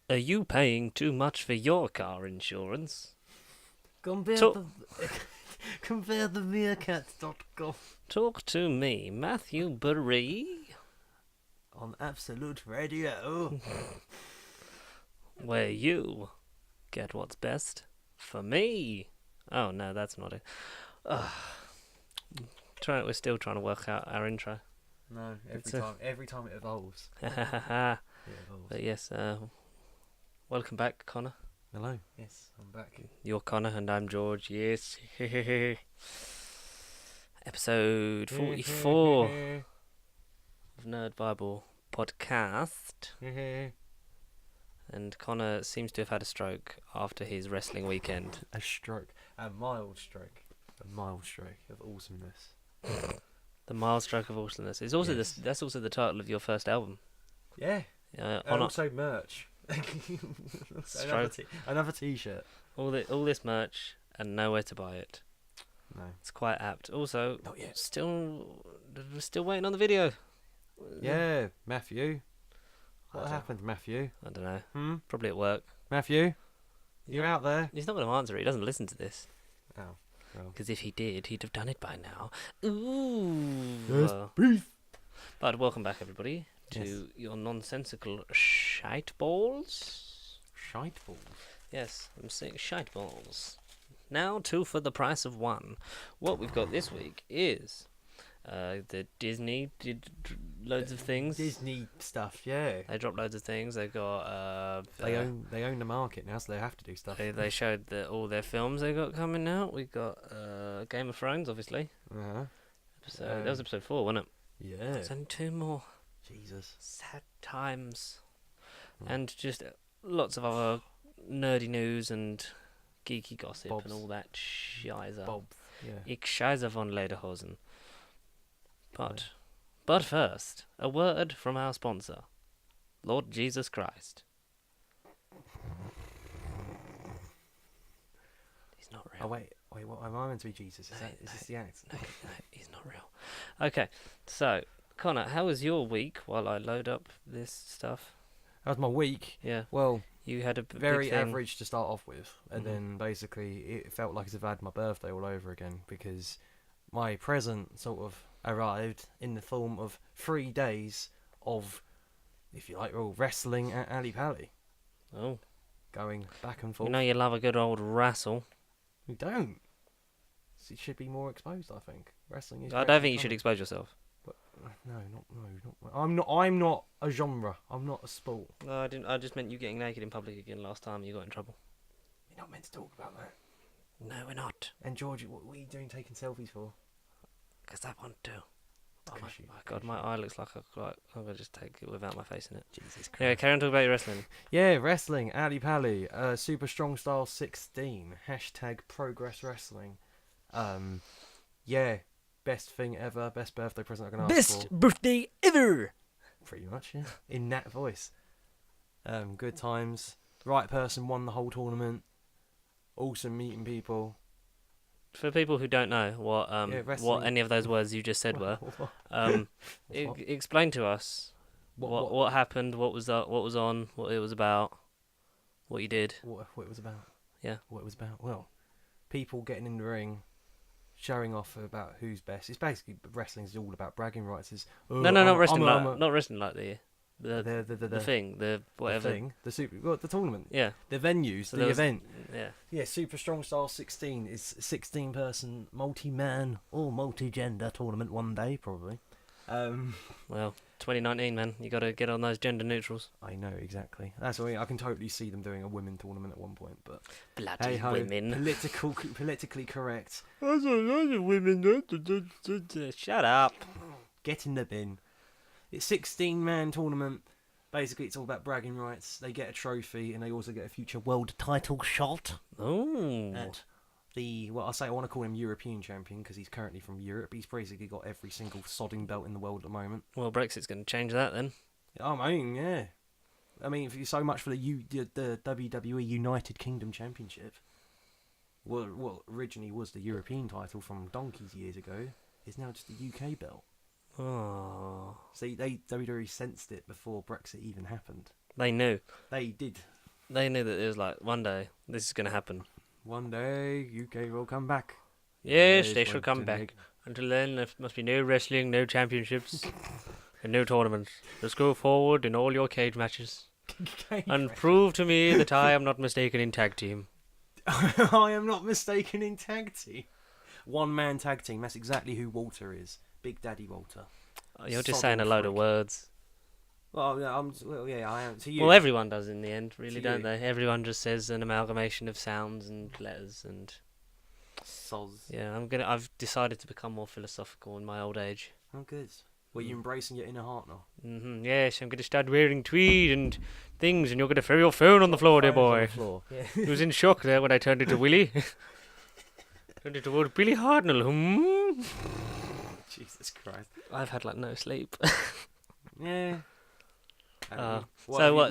Are you paying too much for your car insurance? Compare Talk- the compare the meerkat.com Talk to me, Matthew Barry, on Absolute Radio. where you get what's best for me. Oh no, that's not it. We're still trying to work out our intro. No, every time it evolves. but It evolves. yes, welcome back, Connor. Hello. Yes, I'm back. You're Connor and I'm George. Yes. Episode 44 of Nerd Bible podcast. And Connor seems to have had a stroke after his wrestling weekend. A stroke. A mild stroke. A mild stroke of awesomeness. The mild stroke of awesomeness. It's also Yes. that's also the title of your first album. Yeah. On And also merch. Stroke. Another t-shirt. all this merch and nowhere to buy it. No. It's quite apt. Also, Not yet. we're still waiting on the video. Yeah, Matthew. I What don't- happened, Matthew? I don't know. Probably at work. Matthew? You out there? He's not going to answer it. He doesn't listen to this. Oh. Well. Because if he did, he'd have done it by now. Ooh. Yes, beef. But welcome back, everybody, to Yes. your nonsensical shite balls. Shite balls. Yes, I'm saying shite balls. Now 2 for the price of 1. What we've got this week is the Disney did loads of things. Disney stuff, yeah. They dropped loads of things. They got They own the market now, so they have to do stuff. they showed all their films they got coming out. We got Game of Thrones, obviously. Uh-huh. That was episode 4, wasn't it? Yeah. There's only 2 more. Jesus. Sad times. Mm. And just lots of other nerdy news and geeky gossip Bobs. and all that shizer. Bob. Yeah. Ich scheiße von Lederhosen. But first, a word from our sponsor, Lord Jesus Christ. He's not real. Oh wait. What am I meant to be Jesus? Is this the act? No, he's not real. Okay, so, Connor, how was your week while I load up this stuff? That was my week. Yeah, Well, you had a big very thing. average to start off with, and Mhm. then basically it felt like as if I had my birthday all over again because my present sort of arrived in the form of 3 days of, if you like, wrestling at Ali Pali, Oh, going back and forth. you know you love a good old wrestle. We don't. It should be more exposed, I think. Wrestling is. I don't think you should expose yourself. No, not. I'm not a genre. I'm not a sport. No, I didn't. I just meant you getting naked in public again last time. You got in trouble. You're not meant to talk about that. No, we're not. And George, what are you doing taking selfies for? Because I want to. Oh my, 'Cause you- my God, my eye looks like I'm gonna just take it without my face in it. Jesus Christ. Anyway, carry on talking about your wrestling. Yeah, wrestling. Ali Pali. Super Strong Style 16. Hashtag Progress Wrestling. Yeah. Best thing ever. Best birthday present I can ask for. birthday ever. Pretty much, yeah. In that voice. Good times. Right person won the whole tournament. Awesome meeting people. For people who don't know what Yeah, what wrestling- any of those words you just said were, What? explain to us what happened, what was on, what it was about, what you did. What it was about. Yeah. What it was about. Well, people getting in the ring, showing off about who's best. It's basically wrestling is all about bragging rights. It's, No, not wrestling not wrestling like the the thing, the whatever. thing, the tournament, Yeah. the venues, So the there was- event. Yeah. Yeah, Super Strong Style 16 is 16-person multi-man or multi-gender tournament one day probably. Well, 2019, man. You got to get on those gender neutrals. I know exactly. That's why I can totally see them doing a women tournament at one point, but Bloody hey-ho, women. politically correct. Women. Shut up. Get in the bin. It's 16-man tournament. Basically, it's all about bragging rights. They get a trophy, and they also get a future world title shot Oh. at the. Well, I want to call him European champion because he's currently from Europe. He's basically got every single sodding belt in the world at the moment. Well, Brexit's going to change that then. I mean, yeah. I mean, if you so much for the WWE United Kingdom Championship. Well, what originally was the European title from donkeys years ago is now just a UK belt. Oh. See, WWE sensed it before Brexit even happened. They knew. They did They knew that it was like one day this is going to happen. One day UK will come back. Yes, Yes, they shall come one back. day. Until then, there must be no wrestling, no championships, and no tournaments. Just go forward in all your cage matches and prove to me that I am not mistaken in tag team. I am not mistaken in tag team. One man tag team. That's exactly who Walter is. Big Daddy Walter. You're just Sod saying a old load of freak. words. Well, yeah, I am to you. Well, everyone does in the end, really, To don't you. they? Everyone just says an amalgamation of sounds and letters, and Soz. yeah, I've decided to become more philosophical in my old age. Oh, good. Well, you embracing your inner heart now. Yes, I'm going to start wearing tweed and things, and you're going to throw your phone on the floor, dear boy. Yeah. He was in shock there when I turned into Willie. Turned into old Billy Hardnell. Jesus Christ. I've had like no sleep. Yeah. So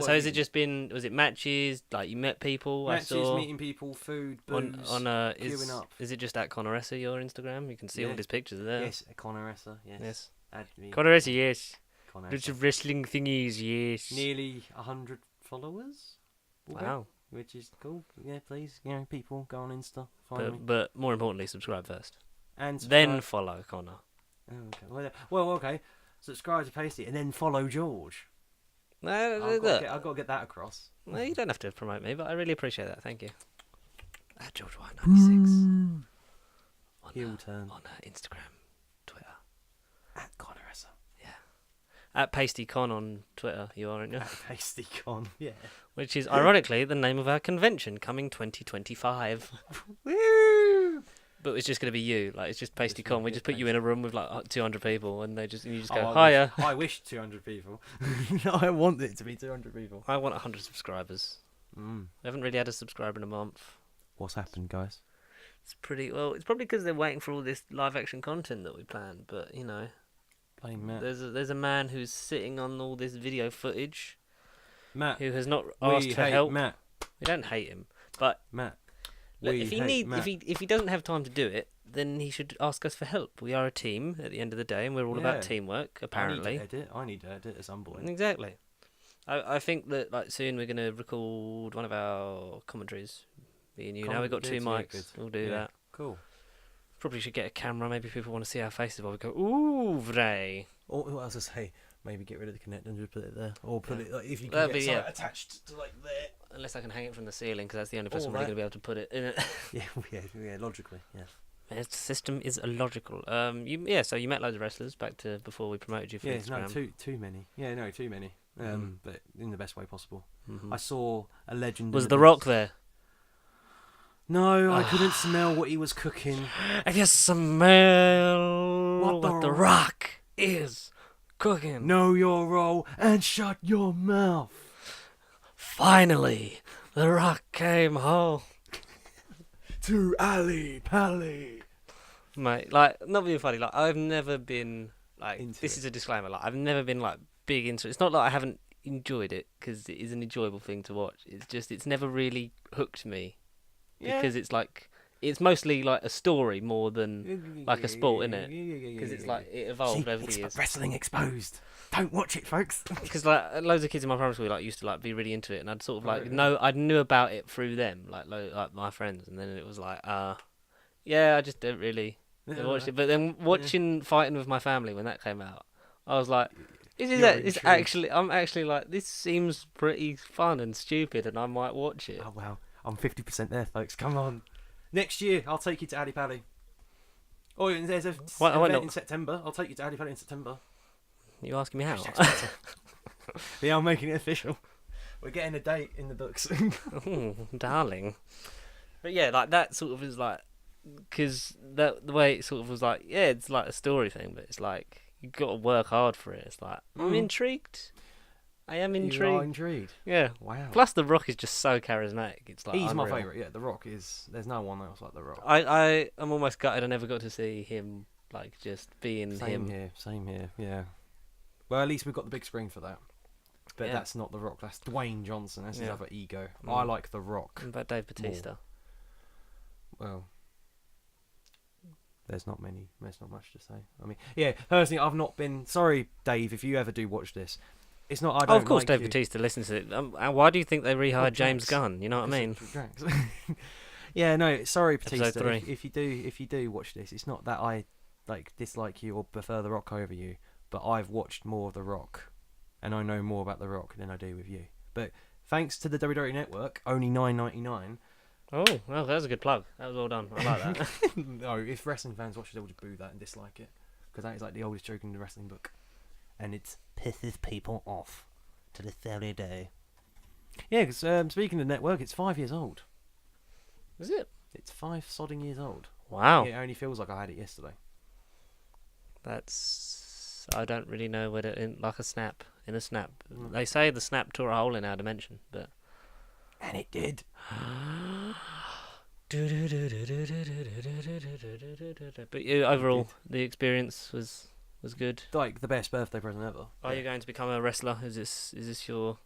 has it just been? Was it matches? Like you met people? matches, I saw meeting people, food, booze, on queuing up. Is it just at Conoressa your Instagram? You can see all Yeah. his pictures there. Yes, Conoressa. Yes. Yes. Add me. Conoressa, yes. Conoressa. Lots of wrestling thingies, yes. Nearly 100 followers. Wow. Which is cool. Yeah, please, people go on Insta, find me, But more importantly, subscribe first. and Then subscribe. follow Connor. Oh, okay. Well, okay. Subscribe to Pasty and then follow George. No, I've got to get that across. no, you don't have to promote me, but I really appreciate that. Thank you. At George White 96 Heel turn. on Instagram, Twitter. At Conoressa. At PastyCon on Twitter, you are, aren't you? At Pasty Con. Yeah. Which is ironically the name of our convention coming 2025. Woo! But it's just going to be you. Like it's just PastyCon. We just put you in a room with like 200 people, and you just go, hiya. I wish 200 people. I want it to be 200 people. I want 100 subscribers. We haven't really had a subscriber in a month. What's happened, guys? It's pretty well. It's probably because they're waiting for all this live action content that we planned. But you know, Blame Matt. there's a man who's sitting on all this video footage Matt. who has not We asked for hate help. Matt. We don't hate him, but Matt. look, We hate Matt. if he doesn't have time to do it, then he should ask us for help. We are a team at the end of the day, and we're all Yeah. about teamwork. Apparently, I need to edit at some point. exactly. I think that like soon we're gonna record one of our commentaries. Me and you. Now we've got two Commentaries, yeah, mics. good. We'll do Yeah. that. Cool. Probably should get a camera. Maybe people want to see our faces while we go. Ooh, vray. Or what else I say? Maybe get rid of the connector and just put it there, or put it like if you That'd can be- get yeah. something attached to like there. Unless I can hang it from the ceiling, because that's the only place Or I'm really that. gonna be able to put it in it. Yeah, logically, yeah. The system is illogical. So you met loads of wrestlers back to before we promoted you for Yeah, Instagram. no, too many. Yeah, no, too many. But in the best way possible. Mhm. I saw a legend. Was in The the Rock booth. there? No, I couldn't smell what he was cooking. I can smell What the the Rock is cooking. Know your role and shut your mouth. Finally, The Rock came home. To Ali Pally. Mate, like, not being funny, like, I've never been, like, Into this it. is a disclaimer, like, I've never been, like, big into it. It's not like I haven't enjoyed it, because it is an enjoyable thing to watch. It's just, it's never really hooked me. Yeah. Because it's, like, it's mostly, like, a story more than, like a sport, innit? Because it's, like, it evolved over the years. Wrestling exposed. Don't watch it, folks. Because, like, loads of kids in my primary school, like, used to, like, be really into it, and I'd sort of, like, Really? I knew about it through them, like my friends, and then it was like, yeah, I just don't really... I watched it, but then watching Fighting with My Family when that came out, I was like, I'm actually like, this seems pretty fun and stupid, and I might watch it. Oh wow, I'm 50% there, folks. Come on, next year I'll take you to Ali Pally. Oh, and there's a event in September. I'll take you to Ali Pally in September. You asking me how? Yeah, I'm making it official. We're getting a date in the books. Ooh, darling. But yeah, like that sort of is like, because the way it sort of was like, yeah, it's like a story thing, but it's like you got to work hard for it. It's like I'm intrigued. I am intrigued. You are intrigued. Yeah. Wow. Plus, The Rock is just so charismatic. It's like He's unreal. my favourite. Yeah, The Rock is. There's no one else like The Rock. I am almost gutted I never got to see him like just being Same him. here. Yeah. Well, at least we've got the big screen for that. But Yeah. that's not The Rock. That's Dwayne Johnson. That's his Yeah. other ego. Mm. I like The Rock. What about Dave Bautista? Well, there's not much to say. I mean, yeah, personally, I've not been. Sorry, Dave, if you ever do watch this. It's not. I Oh, don't of course, like Dave you. Bautista listens to it. And why do you think they rehired James Drax. Gunn? You know what I mean? Drax. Yeah, no. Sorry, Episode Batista. 3. If you do watch this, it's not that I dislike you or prefer The Rock over you, but I've watched more of The Rock, and I know more about The Rock than I do with you. But thanks to the WWE Network, only $9.99. Oh, well, that was a good plug. That was well done. I like that. No, if wrestling fans watch it, they will just boo that and dislike it, because that is like the oldest joke in the wrestling book, and it pisses people off to this very day. Yeah, because speaking of the network, it's 5 years old. Is it? It's 5 sodding years old. Wow. It only feels like I had it yesterday. That's... I don't really know whether... In a snap. In a snap. Mm. They say the snap tore a hole in our dimension, but... And it did. But overall, the experience was good. Like the best birthday present ever. Are you going to become a wrestler? Is this your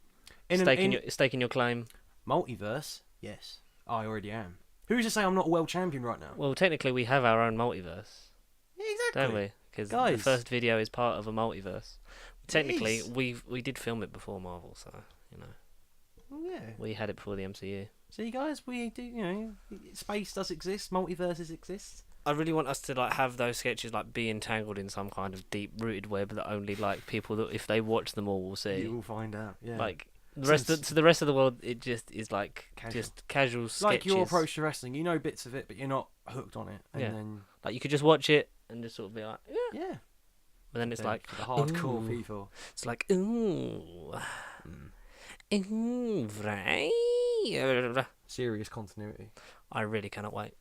In staking your claim? multiverse? Yes, I already am. Who's to say I'm not a world champion right now? Well, technically, we have our own multiverse, Yeah, exactly. don't we? Because the Guys. first video is part of a multiverse. Technically, is. we did film it before Marvel, so Yeah. we had it before the MCU. See, guys, we do. Space does exist. Multiverses exist. I really want us to have those sketches be entangled in some kind of deep-rooted web that only people that if they watch them all will see. You will find out. Yeah. To the rest of the world, it just is Casual. just casual sketches. Like your approach to wrestling, you know bits of it, but you're not hooked on it. And Yeah. then You could just watch it and just sort of be like, yeah. yeah, But then it's then for the hardcore ooh. people. It's like, ooh, ooh, right. Serious continuity. I really cannot wait.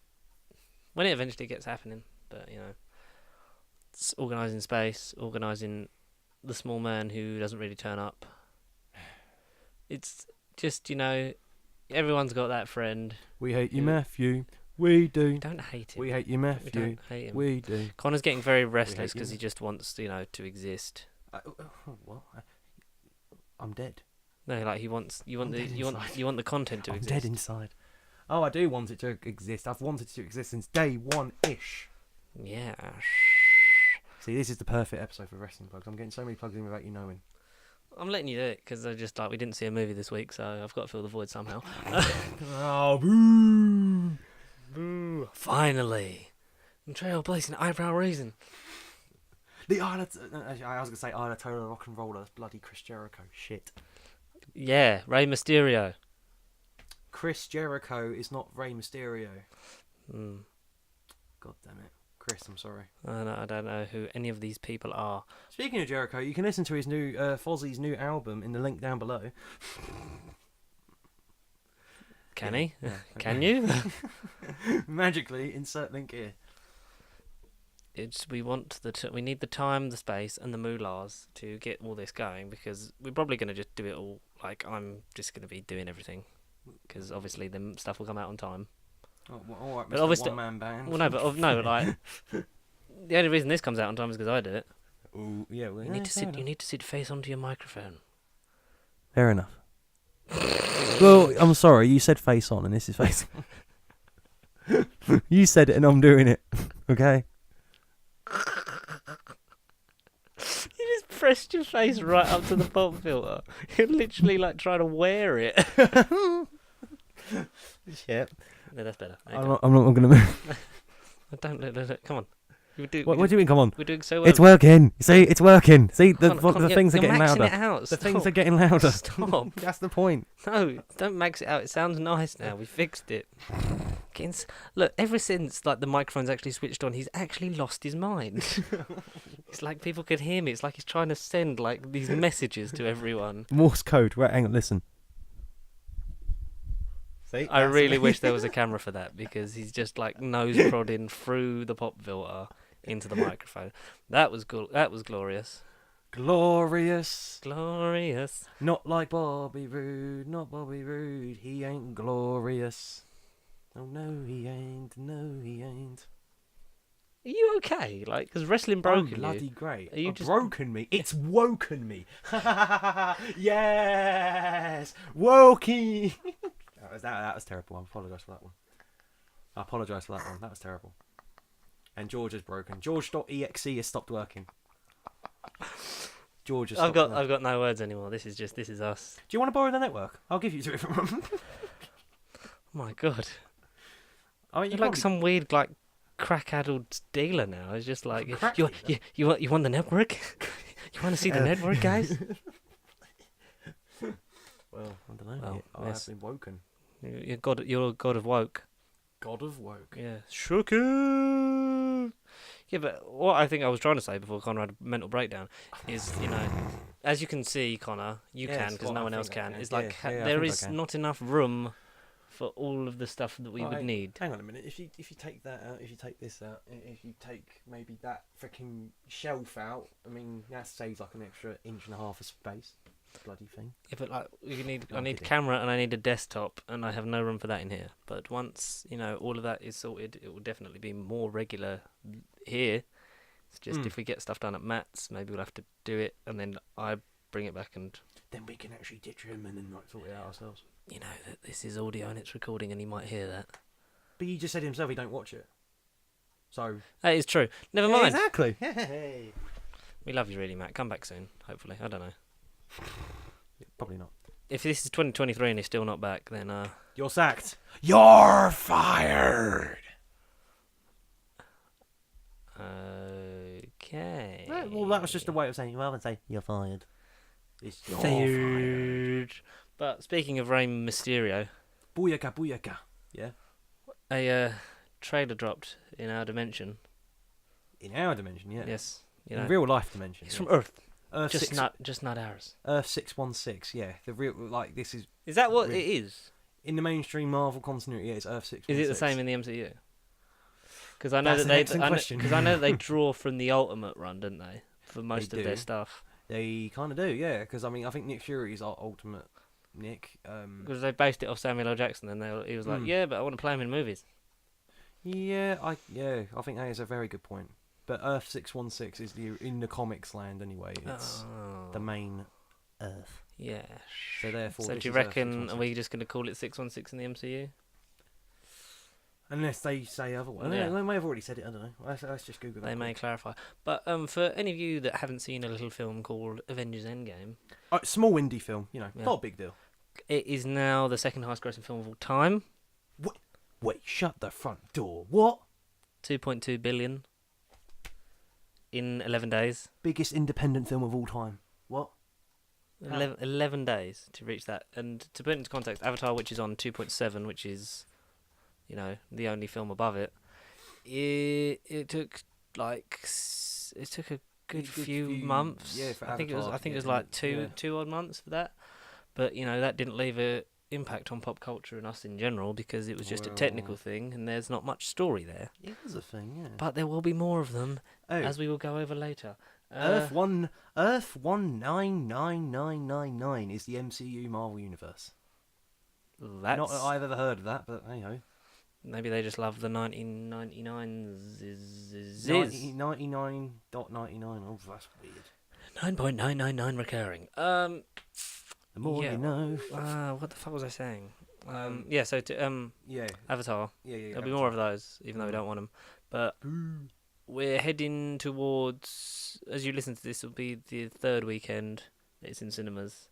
When it eventually gets happening, but it's organising space, organising the small man who doesn't really turn up. It's just, everyone's got that friend. We hate you, Who- Matthew. We do. Don't hate him. We hate you, We Matthew. don't hate him. We do. Connor's getting very restless hate because you. he just wants, to exist. I'm dead. No, he wants you want I'm dead you want inside. you want the content to I'm exist. dead inside. Oh, I do want it to exist. I've wanted it to exist since day one-ish. Yeah. See, this is the perfect episode for wrestling plugs. I'm getting so many plugs in without you knowing. I'm letting you do it because I just we didn't see a movie this week, so I've got to fill the void somehow. Oh, boo! Boo! Finally, trailblazing eyebrow raising. The I was gonna say Ayatollah rock and roller. That's bloody Chris Jericho. Shit. Yeah, Rey Mysterio. Chris Jericho is not Rey Mysterio. Mm. God damn it, Chris. I'm sorry. I don't know who any of these people are. Speaking of Jericho, you can listen to his new Fozzie's new album in the link down below. Can Yeah, he? yeah, Can you? Magically insert link here. We need the time, the space, and the moolahs to get all this going because we're probably going to just do it all. I'm just going to be doing everything because obviously the stuff will come out on time. Oh, well, all right, But Mr. obviously- one-man band. Well, no, but the only reason this comes out on time is because I did it. Ooh, yeah, well, You need to sit. You need to sit face onto your microphone. Fair enough. Well, I'm sorry. You said face on, and this is face. You said it, and I'm doing it. Okay. You just pressed your face right up to the pop filter. You're literally trying to wear it. Yep. No, that's better. I'm not going to move. Don't look. Come on. What do you mean? Come on. We're doing so well. It's working. See, it's working. See, the Come on, things are you're getting maxing louder. It out. The things Stop. are getting louder. Stop. That's the point. No, don't max it out. It sounds nice now. We fixed it. Look, ever since the microphone's actually switched on, he's actually lost his mind. It's like people could hear me. It's like he's trying to send these messages to everyone. Morse code. Right, hang on, listen. See, I really wish there was a camera for that because he's just nose prodding through the pop filter into the microphone. That was glorious. glorious. Glorious. Not like Bobby Roode. Not Bobby Roode. He ain't glorious. Oh no, he ain't. No, he ain't. Are you okay? Because wrestling broke you. Bloody great. Are you It's just- broken me? It's woken me. Yes, wokey. That was terrible. I apologise for that one. That was terrible. And George is broken. George.exe has stopped working. George has I've stopped. got no words anymore. This is us. Do you want to borrow the network? I'll give you 2 different ones. Oh my god. I mean, You're like some weird like crack-addled dealer now. It's just like Crack you want the network? You want to see the network, guys? Well, I don't know. Well, I yes. have been woken. You're a god of woke. God of woke. Yeah, shook it. Yeah, but what I think I was trying to say before Connor had a mental breakdown is, as you can see, Connor, you can because no one else can. It's like there is not enough room for all of the stuff that we would need. Hang on a minute. If you take that out, if you take this out, if you take maybe that freaking shelf out, I mean that saves like an extra 1.5 inches of space. Bloody thing. Yeah, but like I need a camera and I need a desktop, and I have no room for that in here. But once all of that is sorted, it will definitely be more regular here. It's just if we get stuff done at Matt's, maybe we'll have to do it, and then I bring it back, and then we can actually ditch him and then sort it out ourselves. You know that this is audio and it's recording, and he might hear that. But he just said himself he don't watch it. So that is true. Never mind. Exactly. We love you, really, Matt. Come back soon, hopefully. I don't know. Probably not. If this is 2023 and he's still not back, then you're sacked. You're fired. Okay. Well, that was just a way of saying rather than say you're fired. It's you're fired. But speaking of Rey Mysterio, booyaka, booyaka. Yeah. A trailer dropped in our dimension. In our dimension, yeah. Yes. In real life dimension. It's from Earth. Earth just not ours. Earth 616, yeah. The real this is. Is that what it is? In the mainstream Marvel continuity, yeah, it's Earth 616. Is it the same in the MCU? Because I know that they draw from the Ultimate Run, don't they? For most of their stuff. They kind of do, yeah. Because I think Nick Fury is our Ultimate Nick. Because they based it off Samuel L. Jackson, and he was like, yeah, but I want to play him in movies. Yeah, I think that is a very good point. But Earth 616 is in the comics land anyway. It's the main Earth. Yeah. So therefore, do you reckon are we just going to call it 616 in the MCU? Unless they say otherwise. Yeah. They may have already said it. I don't know. Let's just Google that. They may clarify. But for any of you that haven't seen a little film called Avengers Endgame, small indie film, not a big deal. It is now the second highest grossing film of all time. Wait, shut the front door. What? 2.2 billion. In 11 days. Biggest independent film of all time. What? 11 days to reach that. And to put it into context, Avatar, which is on 2.7, which is, the only film above it, it took a good few months. Yeah, for Avatar. I think it was like two odd months for that. But, that didn't leave a impact on pop culture and us in general because it was just a technical thing and there's not much story there. It was a thing, yeah. But there will be more of them, as we will go over later. Earth 199999 is the MCU Marvel Universe. That's not that I've ever heard of that, but hey ho. Maybe they just love the 1999s. 99.99. Oh, that's weird. 9.999 recurring. The more you know. What the fuck was I saying? Avatar. There'll be more of those, even though we don't want them. But we're heading towards. As you listen to this, it'll be the third weekend it's in cinemas.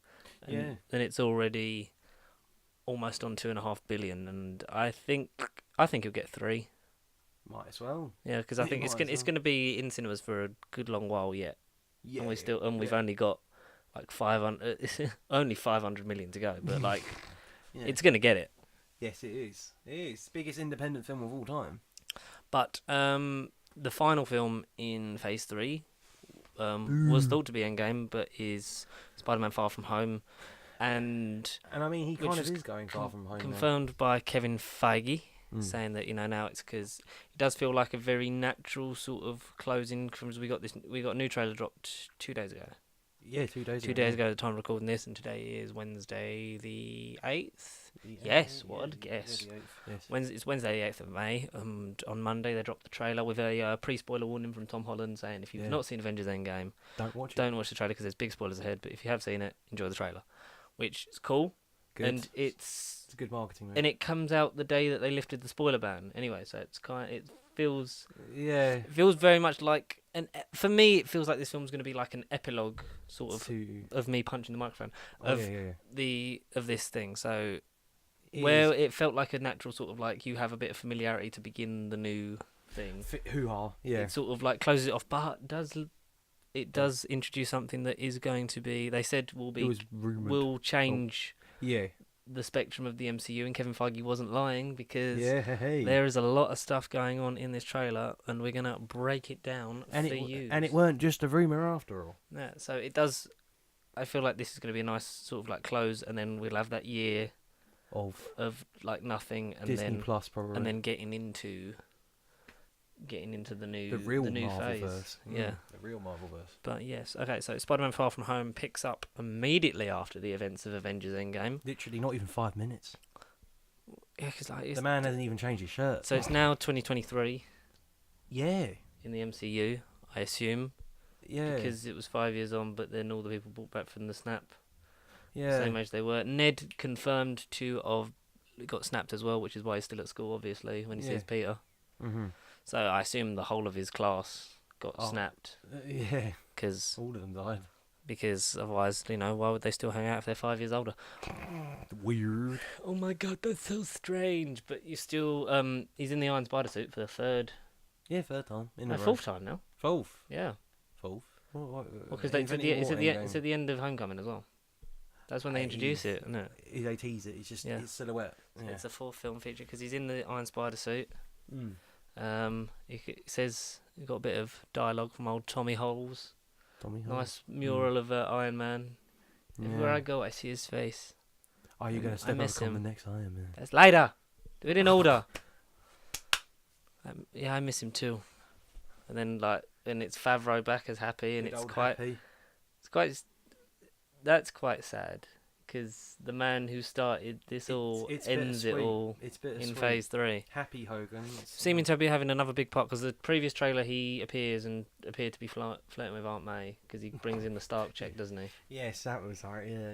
And it's already almost on 2.5 billion, and I think it'll get 3. Might as well. Yeah, because I think it's going to be in cinemas for a good long while yet. Yeah, and we've only got like 500, only 500 million to go, but like, it's going to get it. Yes, it is. It is biggest independent film of all time. But the final film in Phase 3 was thought to be Endgame, but is Spider-Man: Far From Home, and I mean he kind of is going Far From Home. Confirmed by Kevin Feige, saying that now it's because it does feel like a very natural sort of closing. Because we got a new trailer dropped 2 days ago. Yeah, 2 days ago. 2 days ago, the time of recording this, and today is Wednesday the 8th. Yes, what a guess. It's Wednesday the 8th of May, and on Monday they dropped the trailer with a pre-spoiler warning from Tom Holland saying if you've not seen Avengers Endgame, don't watch the trailer because there's big spoilers ahead, but if you have seen it, enjoy the trailer, which is cool. Good. And it's a good marketing move. And it comes out the day that they lifted the spoiler ban anyway, so it's feels Yeah. it feels very much like for me it feels like this film's going to be like an epilogue sort of me punching the microphone of this thing. So where it felt like a natural sort of like you have a bit of familiarity to begin the new thing. Hoo-ha, yeah. It sort of like closes it off, but it does introduce something that is going to be, they said will change the spectrum of the MCU, and Kevin Feige wasn't lying, because there is a lot of stuff going on in this trailer, and we're going to break it down for you. And it weren't just a rumour after all. Yeah, so it does, I feel like this is going to be a nice sort of like close, and then we'll have that year of like nothing, and Disney then Plus probably, and then getting into the new Marvel phase. Verse. Yeah, the real Marvel verse. But yes, okay. So Spider-Man: Far From Home picks up immediately after the events of Avengers: Endgame. Literally, not even 5 minutes. Yeah, because like the man hasn't even changed his shirt. So it's now 2023. Yeah. In the MCU, I assume. Yeah. Because it was 5 years on, but then all the people brought back from the snap. Yeah. Same age they were. Ned confirmed to have got snapped as well, which is why he's still at school, obviously, when he sees Peter. Mm-hmm. So I assume the whole of his class got snapped. Yeah. Because all of them died. Because otherwise, why would they still hang out if they're 5 years older? Weird. Oh my god, that's so strange. But you still, he's in the Iron Spider suit for the third. Yeah, third time. Fourth time now. Fourth. Yeah. Fourth. Because it's at the end of Homecoming as well. That's when they introduce it, isn't it? They tease it. It's just his silhouette. Yeah. It's a full film feature because he's in the Iron Spider suit. It says he got a bit of dialogue from old Tommy Holes. Nice mural of Iron Man. Everywhere I go, I see his face. Are you going to step up on the next Iron Man? That's later. Do it in order. I miss him too. And then it's Favreau back as Happy, and that's quite sad, because the man who started this ends it all in Phase 3. Happy Hogan. Seeming to be having another big part, because the previous trailer he appears and appeared to be flirting with Aunt May, because he brings in the Stark check, doesn't he? Yes, that was right. Yeah.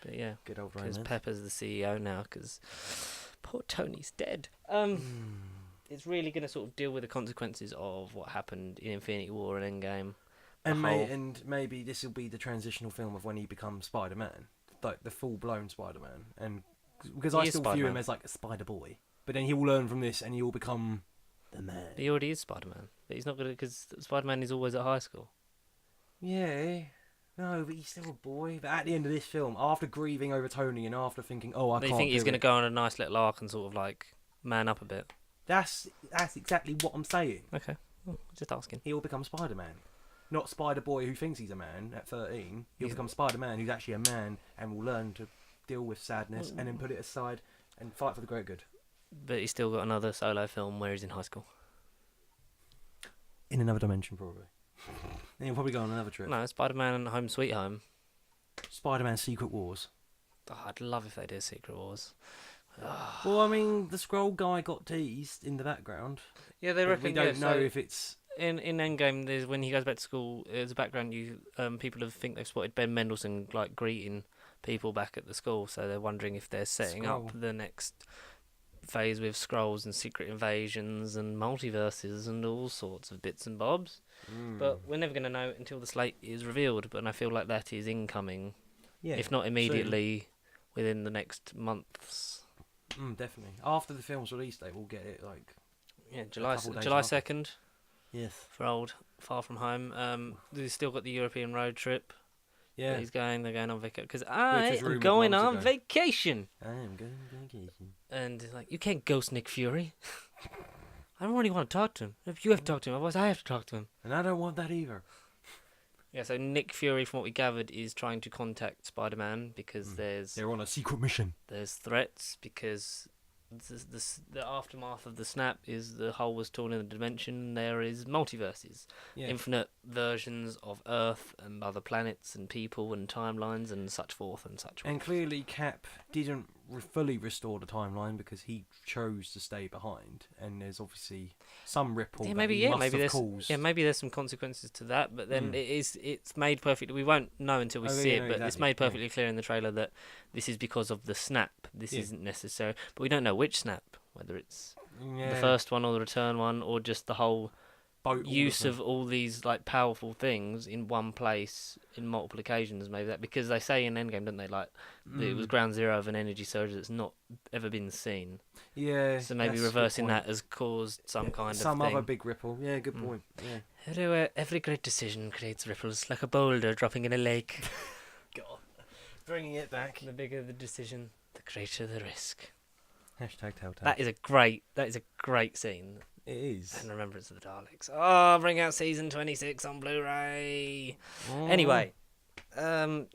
But yeah, good old romance. Because Pepper's the CEO now, because poor Tony's dead. It's really going to sort of deal with the consequences of what happened in Infinity War and Endgame. And maybe this will be the transitional film of when he becomes Spider-Man, like the full-blown Spider-Man, and because I still view him as like a Spider-Boy, but then he will learn from this and he will become the man. He already is Spider-Man, but he's not going to, because Spider-Man is always at high school. Yeah, no, but he's still a boy. But at the end of this film, after grieving over Tony and after thinking, I can't. You think he's going to go on a nice little arc and sort of like man up a bit? That's exactly what I'm saying. Okay, just asking. He will become Spider-Man. Not Spider-Boy who thinks he's a man at 13. He'll become Spider-Man who's actually a man and will learn to deal with sadness and then put it aside and fight for the great good. But he's still got another solo film where he's in high school. In another dimension, probably. Then he'll probably go on another trip. No, Spider-Man Home Sweet Home. Spider-Man Secret Wars. Oh, I'd love if they did Secret Wars. Well, I mean, the Skrull guy got teased in the background. Yeah, they reckon. We don't know if it's... In Endgame, there's when he goes back to school. There's a background. People think they've spotted Ben Mendelsohn like greeting people back at the school, so they're wondering if they're setting up the next phase with Skrulls and secret invasions and multiverses and all sorts of bits and bobs. But we're never going to know until the slate is revealed. But I feel like that is incoming, if not immediately, within the next months. Definitely. After the film's release date, we'll get it July 2nd. Yes. For old Far From Home. They've still got the European road trip. Yeah. They're going on vacation. Because I am going on vacation. I am going on vacation. And it's like, you can't ghost Nick Fury. I don't really want to talk to him. If you have to talk to him, otherwise I have to talk to him. And I don't want that either. Yeah, so Nick Fury, from what we gathered, is trying to contact Spider-Man because they're on a secret mission. There's threats because the aftermath of the snap is the hole was torn in the dimension. There is multiverses, infinite versions of Earth and other planets and people and timelines and such forth and such. And clearly, Cap didn't fully restore the timeline because he chose to stay behind. And there's obviously some ripple. Maybe there's some consequences to that. But then it's made perfectly. We won't know until we see it. But it's made perfectly clear in the trailer that this is because of the snap. This isn't necessary. But we don't know which snap. Whether it's the first one or the return one, or just the whole use of all these like powerful things in one place in multiple occasions. Maybe that, because they say in Endgame, don't they, like that it was ground zero of an energy surge that's not ever been seen. Yeah. So maybe reversing that has caused some kind of some thing. other big ripple. Yeah, good point. Yeah. Every great decision creates ripples, like a boulder dropping in a lake. God, bringing it back. The bigger the decision, the greater the risk. Hashtag Telltale. That is a great scene. It is. And Remembrance of the Daleks. Oh, bring out season 26 on Blu-ray. Anyway, so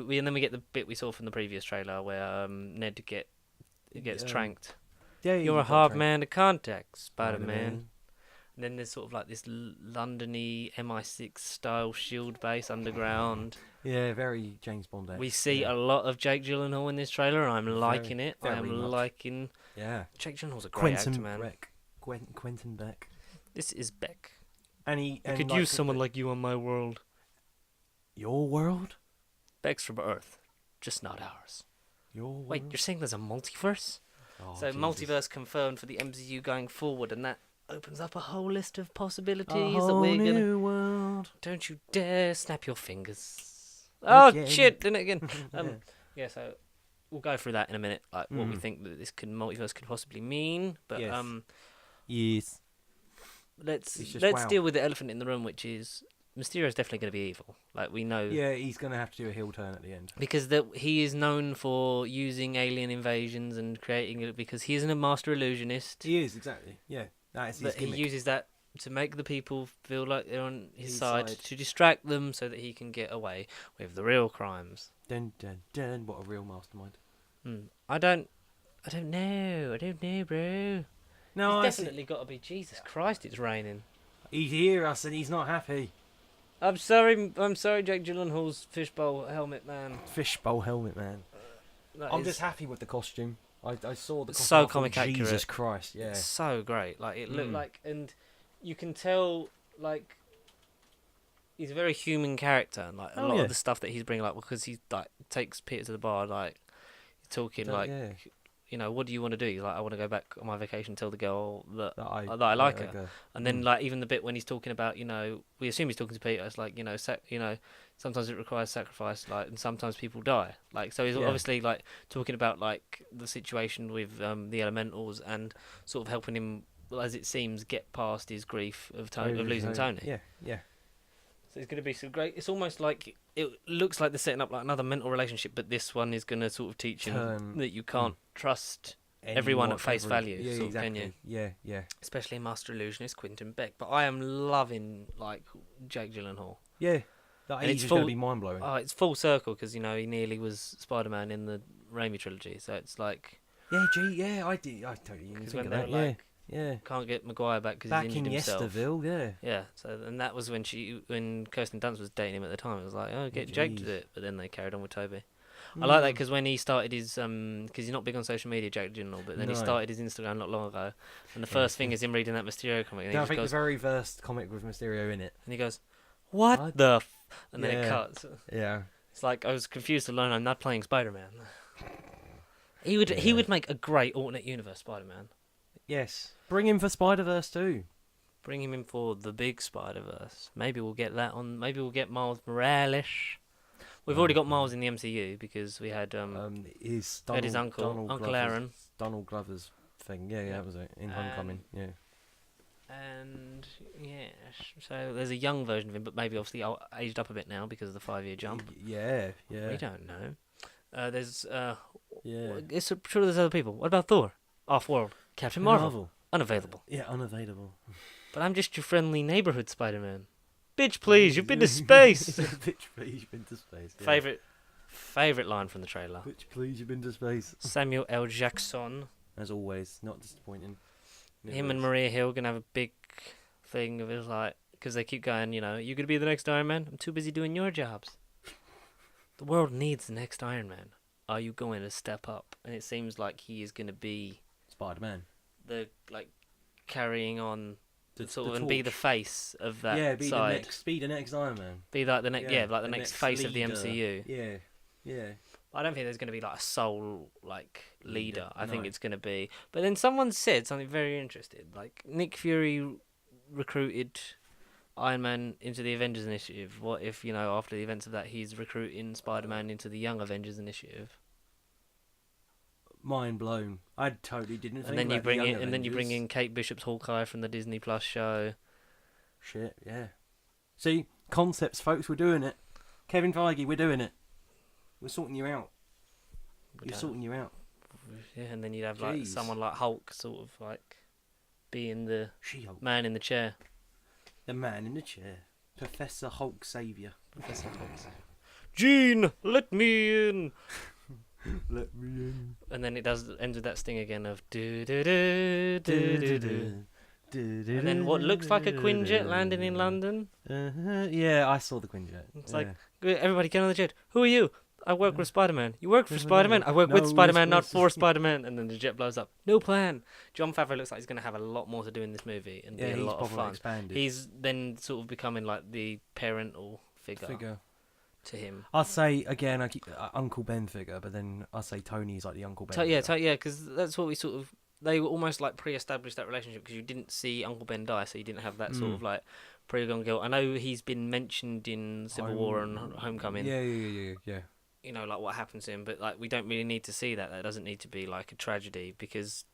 then we get the bit we saw from the previous trailer where Ned gets tranked. Yeah, You're a hard man to contact, Spider-Man. And then there's sort of like this London-y MI6 style shield base underground. Yeah, very James Bond. We see a lot of Jake Gyllenhaal in this trailer, and I'm liking it. Very I am much. liking. Yeah. Jake Gyllenhaal's a great actor, man. Quentin Beck. This is Beck. I could use someone like you on my world. Your world? Beck's from Earth, just not ours. Your world? Wait, you're saying there's a multiverse? Oh, so Jesus. multiverse confirmed for the MCU going forward, and that opens up a whole list of possibilities a whole that we're gonna. New world. Don't you dare snap your fingers! Again. Oh shit! Didn't it again? So we'll go through that in a minute, like what we think that this multiverse could possibly mean. But yes. let's wow. deal with the elephant in the room, which is Mysterio's definitely going to be evil. Like we know. Yeah, he's going to have to do a heel turn at the end. Because he is known for using alien invasions and creating it, because he isn't a master illusionist. He is, exactly. Yeah, that is his But he gimmick. uses that to make the people feel like they're on his side, to distract them so that he can get away with the real crimes. Dun dun dun! What a real mastermind. I don't know, bro. No, He's definitely got to be. Jesus Christ, it's raining. He's hear us and he's not happy. I'm sorry, Jake Gyllenhaal's fishbowl helmet man. Fishbowl helmet man. I'm just happy with the costume. I saw the costume. So comic accurate. Jesus Christ, yeah. It's so great. Like it looked like, and you can tell like he's a very human character, and like a lot of the stuff that he's bringing, like because he like takes Peter to the bar, like he's talking you know, what do you want to do? He's like, I want to go back on my vacation, tell the girl that I like her. And then like even the bit when he's talking about, you know, we assume he's talking to Peter. It's like, you know, sometimes it requires sacrifice, like, and sometimes people die. Like, so he's obviously like talking about like the situation with the elementals and sort of helping him, as it seems, get past his grief of losing Tony. Yeah. So it's going to be so great. It's almost like it looks like they're setting up like another mental relationship, but this one is going to sort of teach him that you can't trust everyone at face value. Yeah, sort exactly. Of, can you? Yeah. Especially Master Illusionist Quentin Beck. But I am loving like Jake Gyllenhaal. Yeah. That age is going to be mind blowing. Oh, it's full circle because you know he nearly was Spider-Man in the Raimi trilogy, so it's like. Yeah, I did. I totally didn't think of that. Like, yeah. Can't get Maguire back because he's injured himself. Back in Yesterville, yeah. Yeah. So and that was when Kirsten Dunst was dating him at the time. It was like, oh, get Jake to do it, but then they carried on with Toby. I like that because when he started his because he's not big on social media, Jake Gyllenhaal, but then he started his Instagram not long ago, and the first thing is him reading that Mysterio comic. And I think the very first comic with Mysterio in it. And he goes, "What the?" And then it cuts. Yeah. It's like I was confused to learn I'm not playing Spider-Man. He would make a great alternate universe Spider-Man. Yes. Bring him for Spider-Verse too. Bring him in for the big Spider-Verse. Maybe we'll get that on. Maybe we'll get Miles Morales. We've already got Miles in the MCU because we had his uncle, Uncle Aaron. Donald Glover's thing. Yeah, that was it. In Homecoming, yeah. And, so there's a young version of him, but maybe obviously aged up a bit now because of the 5-year jump. Yeah. We don't know. There's, sure there's other people. What about Thor? Off-world. Captain Marvel. Unavailable. Yeah, unavailable. But I'm just your friendly neighborhood Spider-Man. Bitch, please, you've been to space. Bitch, please, you've been to space. Yeah. Favorite line from the trailer. Bitch, please, you've been to space. Samuel L. Jackson. As always, not disappointing. Him and Maria Hill gonna have a big thing of it, like, because they keep going, you know, you gonna be the next Iron Man? I'm too busy doing your jobs. The world needs the next Iron Man. Are you going to step up? And it seems like he is gonna be Spider-Man. Carrying on. And be the face of that be the next Iron Man. Be like the next, like the next face leader of the MCU. Yeah. I don't think there's going to be like a sole like leader. I think no. it's going to be. But then someone said something very interesting. Like Nick Fury recruited Iron Man into the Avengers Initiative. What if, you know, after the events of that, he's recruiting Spider-Man into the Young Avengers Initiative? Mind blown. I totally didn't think And then about you bring the in, Young and then you bring Avengers. in Kate Bishop's Hawkeye from the Disney Plus show. Shit, yeah. See, concepts, folks, we're doing it. Kevin Feige, we're doing it. We're sorting you out. You're sorting you out. Yeah, and then you'd have like Jeez. someone like Hulk, sort of like being the She-Hulk. man in the chair. The man in the chair. Professor Hulk Saviour. Professor Hulk. Gene, let me in. Let me in. And then it does end with that sting again of do do do do do do. And then what looks like a Quinjet landing in London. Yeah, I saw the Quinjet. It's like, everybody get on the jet. Who are you? I work with Spider-Man. You work for No, Spider-Man? I work with no, Spider-Man, yes, not yes. for Spider-Man. And then the jet blows up. No plan. John Favreau looks like he's going to have a lot more to do in this movie and Yeah, be a he's lot of probably fun. expanded. He's then sort of becoming like the parental figure to him. I'd say, again, I keep Uncle Ben figure, but then I'd say Tony's like the Uncle Ben figure. Yeah, because that's what we sort of... They were almost like pre-established that relationship because you didn't see Uncle Ben die, so you didn't have that sort of like pre-gone guilt. I know he's been mentioned in Civil War and Homecoming. Yeah. You know, like what happens to him, but like we don't really need to see that. That doesn't need to be like a tragedy because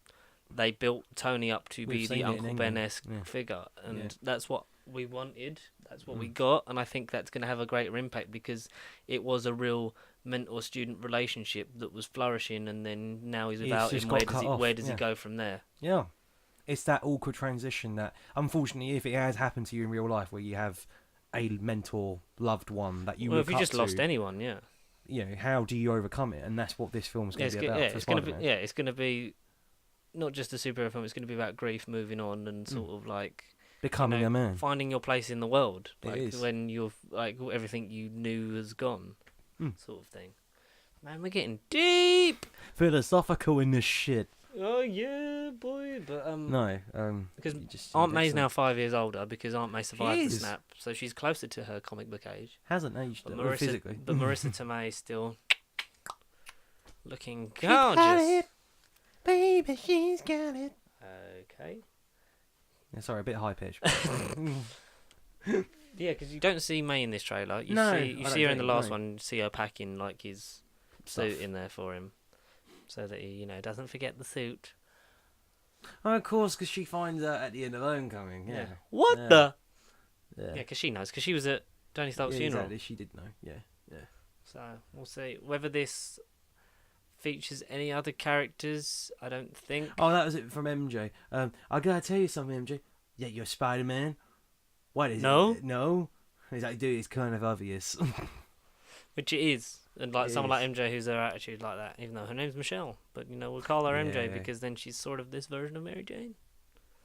they built Tony up to We've be seen the it in Uncle Endgame. Ben-esque Yeah. figure, and Yeah. that's what we wanted. That's what we got, and I think that's going to have a greater impact because it was a real mentor-student relationship that was flourishing, and then now he's without just him. got Where does off. he go from there? Yeah. It's that awkward transition that, unfortunately, if it has happened to you in real life where you have a mentor, loved one that you Well, look if you up just to, lost anyone, yeah. you know, how do you overcome it? And that's what this film's going to be about for it's going to Spider-Man. be it's going to be not just a superhero film. It's going to be about grief, moving on, and sort of like Becoming a man. finding your place in the world. It Like is. when you're like everything you knew has gone, sort of thing. Man, we're getting deep. Philosophical in this shit. Oh yeah, boy. But No, because you just Aunt seemed May's excellent. now 5 years older because Aunt May survived the is. snap, so she's closer to her comic book age. Hasn't aged But physically. Marissa Tomei is still looking She got gorgeous. it. Baby, she's got it. Okay. Yeah, sorry, a bit high pitched. Yeah, because you don't see May in this trailer. You No, see, you I see don't her in the think, last no. one. You see her packing like his suit in there for him, so that he, doesn't forget the suit. Oh, of course, because she finds out at the end of Homecoming. Yeah. What Yeah. the? Yeah. Yeah, because she knows. Because she was at Tony Stark's Yeah, funeral. exactly. She did know. Yeah. So we'll see whether this features any other characters. I don't think. Oh, that was it from MJ. I gotta tell you something, MJ. Yeah, you're Spider-Man. What is No. it? No. He's like, dude, it's kind of obvious. Which it is. And like It someone like is. MJ who's her attitude like that, even though her name's Michelle. But we'll call her MJ Yeah. because then she's sort of this version of Mary Jane.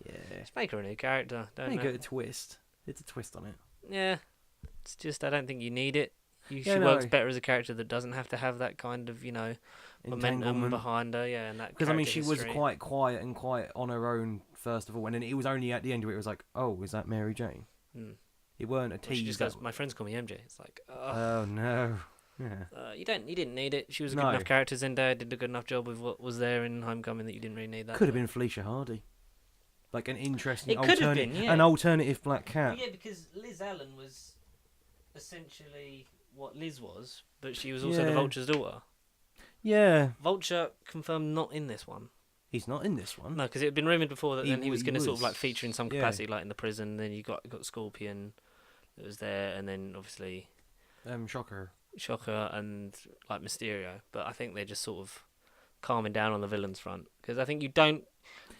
Yeah. Just make her a new character. Don't Make know. it a twist. It's a twist on it. Yeah. It's just I don't think you need it. She Yeah, works no. better as a character that doesn't have to have that kind of, momentum Entanglement. behind her, yeah, and that. Because I mean, character she was history. quite quiet and quite on her own first of all, and then it was only at the end where it was like, oh, is that Mary Jane? Hmm. It weren't a Well, she tease. just goes, my friends call me MJ. It's like, Oh no. Yeah. you didn't need it. She was a good No. enough character. Zendaya did a good enough job with what was there in Homecoming that you didn't really need that. Could have been Felicia Hardy. Like an interesting It could have alternative, been, yeah. an alternative Black Well, Cat. yeah, because Liz Allen was essentially what Liz was, but she was also the Yeah. Vulture's daughter. Yeah. Vulture confirmed not in this one. He's not in this one. No, because it had been rumoured before that He then he was w- going to he sort of like was. feature in some Yeah. capacity, like in the prison. Then you got Scorpion that was there, and then obviously Shocker. Shocker and like Mysterio. But I think they're just sort of calming down on the villains front because I think you don't.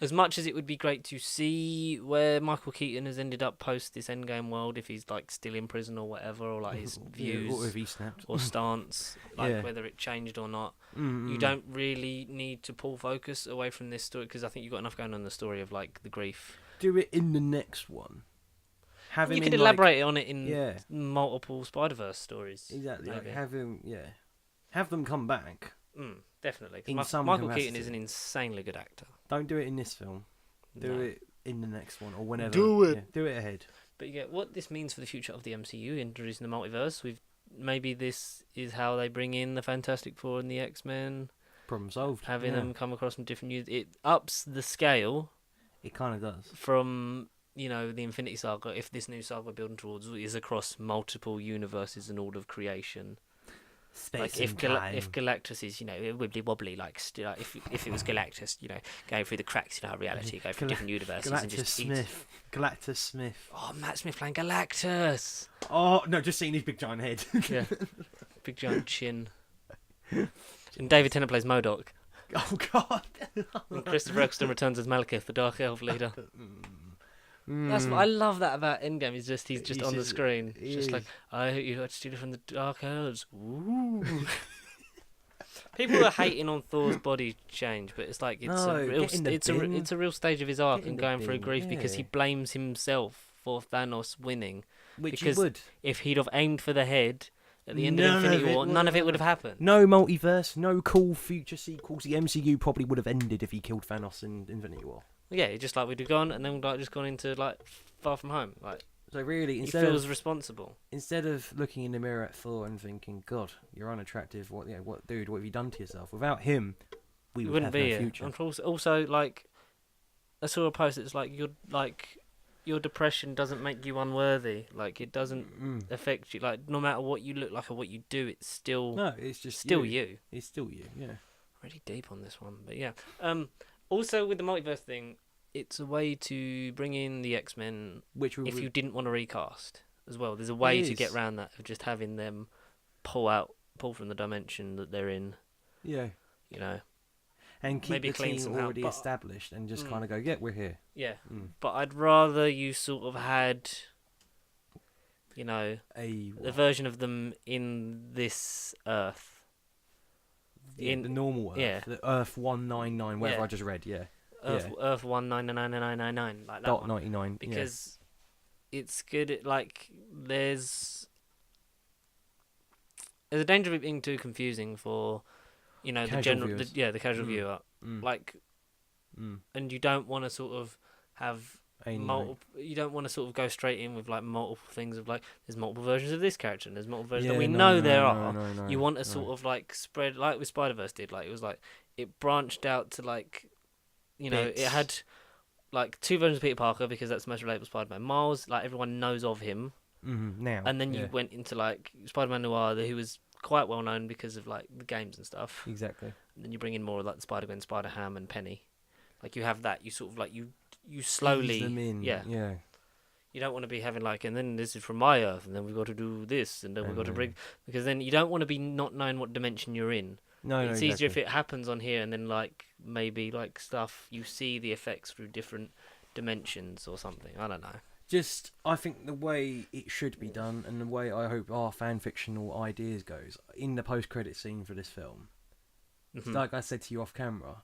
As much as it would be great to see where Michael Keaton has ended up post this Endgame world, if he's like still in prison or whatever, or like his views Or if he snapped. or stance, like Yeah. whether it changed or not. Mm-mm. You don't really need to pull focus away from this story because I think you've got enough going on in the story of like the grief. do it in the next one. Have You him could in, elaborate on it in Yeah. multiple Spider-Verse stories. Exactly. Like maybe. have him. Yeah. Have them come back. Definitely. 'Cause In some Michael Keaton capacity. is an insanely good actor. Don't do it in this film. Do No. it in the next one or whenever. Do it. Yeah, do it ahead. But you get what this means for the future of the MCU, introducing the multiverse. We've maybe this is how they bring in the Fantastic Four and the X-Men, Problem solved. having Yeah. them come across from different news. It ups the scale It kind of does. from, you know, the Infinity Saga, if this new saga we're building towards is across multiple universes and all of creation. Space Like if Galactus is, you know, wibbly wobbly, like if it was Galactus, you know, going through the cracks in our reality, go through different universes and just Galactus Smith. Oh, Matt Smith playing Galactus. Oh no, just seeing his big giant head. Yeah, big giant chin. And David Tennant plays MODOK. Oh God. And Christopher Eccleston returns as Malekith, the Dark Elf leader. That's what I love that about Endgame. He's just on the screen. It's just like, I hope you got to steal it from the Dark Elves. Ooh. People are hating on Thor's body change, but it's like it's a real stage of his arc and going through grief because he blames himself for Thanos winning. Which because he would. If he'd have aimed for the head at the end of Infinity War, none of it would have happened. No multiverse, no cool future sequels. The MCU probably would have ended if he killed Thanos in Infinity War. Yeah, just like we'd have gone and then like just gone into like Far From Home. Like, so really, he feels responsible. Instead of looking in the mirror at Thor and thinking, "God, you're unattractive. What dude? What have you done to yourself?" Without him, we wouldn't have no future. And also, like, I saw a post that's like your depression doesn't make you unworthy. Like, it doesn't affect you. Like, no matter what you look like or what you do, it's still it's just still you. It's still you. Yeah. Really deep on this one, but yeah. Also with the multiverse thing, it's a way to bring in the X-Men if you didn't want to recast as well. There's a way to get around that of just having them pull from the dimension that they're in. Yeah. You know. And keep the team already established and just kind of go, yeah, we're here. Yeah. But I'd rather you sort of had, you know, a version of them in this Earth. In the normal Earth, the Earth 199, whatever I just read, Earth 1999999, like that dot one. 99, because it's good. Like there's a danger of it being too confusing for, you know, the casual viewer. Like, and you don't want to sort of have multiple. You don't want to sort of go straight in with like multiple things of like there's multiple versions of this character and there's multiple versions that we know there are. You want to sort of like spread like with Spider-Verse did. Like it was like it branched out to like, you know, it had like two versions of Peter Parker because that's the most relatable Spider-Man. Miles, like everyone knows of him now, and then you went into like Spider-Man Noir, who was quite well known because of like the games and stuff. Exactly. And then you bring in more of like the Spider-Gwen, Spider-Ham, and Penny. Like you have that. You sort of like you slowly ease them in. Yeah. You don't want to be having like, and then this is from my Earth, and then we've got to do this, and then we've got to bring, because then you don't want to be not knowing what dimension you're in. It's easier if it happens on here, and then like maybe like stuff you see the effects through different dimensions or something. I don't know. I think the way it should be done, and the way I hope our fan fictional ideas goes in the post-credit scene for this film. Like I said to you off camera.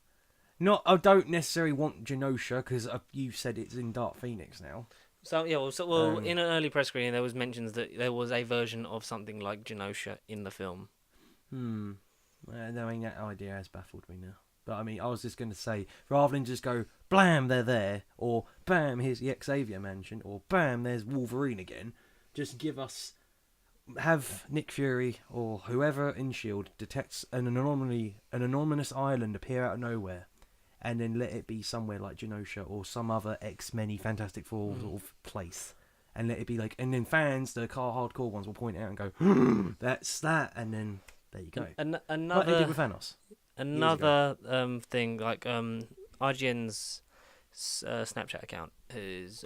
I don't necessarily want Genosha because you said it's in Dark Phoenix now. So in an early press screening there was mentions that there was a version of something like Genosha in the film. I mean that idea has baffled me now. But I mean, I was just going to say, rather than just go, blam, they're there, or bam, here's the Xavier mansion, or bam, there's Wolverine again. Just have Nick Fury or whoever in S.H.I.E.L.D. detects an anonymous island appear out of nowhere. And then let it be somewhere like Genosha or some other X-Men Fantastic Four sort of place. And let it be like, and then fans, the hardcore ones, will point out and go, that's that. And then there you go. Another, like they did with Thanos. Another thing, like IGN's Snapchat account has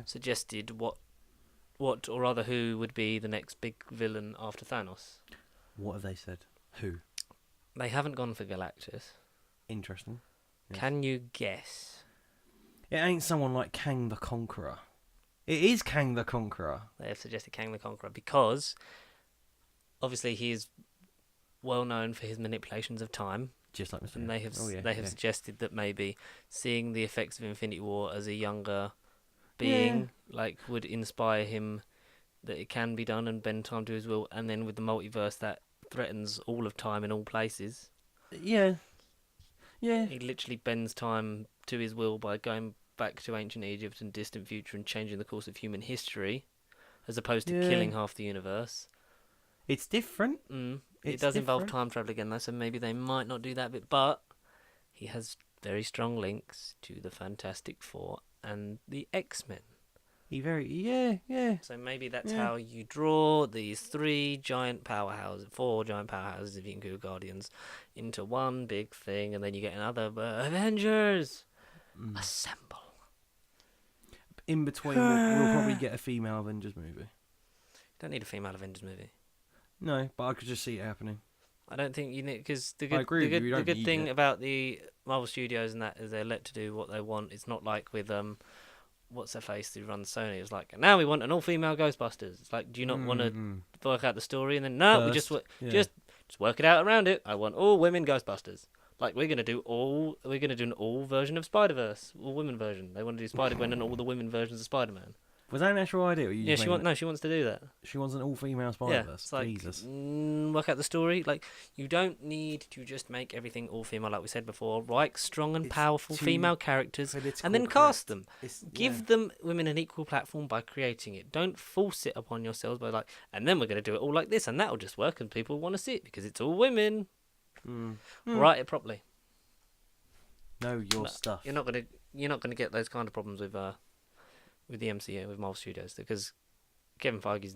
suggested what or rather who would be the next big villain after Thanos. What have they said? Who? They haven't gone for Galactus. Interesting. Yes. Can you guess? It ain't someone like Kang the Conqueror. It is Kang the Conqueror. They have suggested Kang the Conqueror because obviously he is well known for his manipulations of time. Just like Mr. And they have suggested that maybe seeing the effects of Infinity War as a younger being would inspire him that it can be done and bend time to his will, and then with the multiverse that threatens all of time in all places. Yeah. He literally bends time to his will by going back to ancient Egypt and distant future and changing the course of human history, as opposed to killing half the universe. It's different. It does involve time travel again, though, so maybe they might not do that bit. But he has very strong links to the Fantastic Four and the X-Men. Yeah. So maybe that's how you draw these four giant powerhouses, if you include Guardians, into one big thing, and then you get another Avengers. Assemble. In between, we'll probably get a female Avengers movie. Don't need a female Avengers movie. No, but I could just see it happening. I don't think you need, because the good thing about the Marvel Studios and that is they're let to do what they want. It's not like with what's their face who runs Sony. It's like, now we want an all-female Ghostbusters. It's like, do you not want to work out the story? And then we just work it out around it. I want all women Ghostbusters. Like, we're gonna do an all version of Spider-Verse, all women version. They want to do Spider-Gwen and all the women versions of Spider-Man. Was that an actual idea? Or She wants to do that. She wants an all-female Spider-Verse. Yeah, it's like, Jesus. Work out the story. Like, you don't need to just make everything all-female, like we said before. Write strong and powerful female characters, and then cast them. Give them women an equal platform by creating it. Don't force it upon yourselves by and then we're going to do it all like this, and that'll just work, and people want to see it because it's all women. Write it properly. Know your stuff. You're not gonna get those kind of problems with the MCU, with Marvel Studios, because Kevin Feige's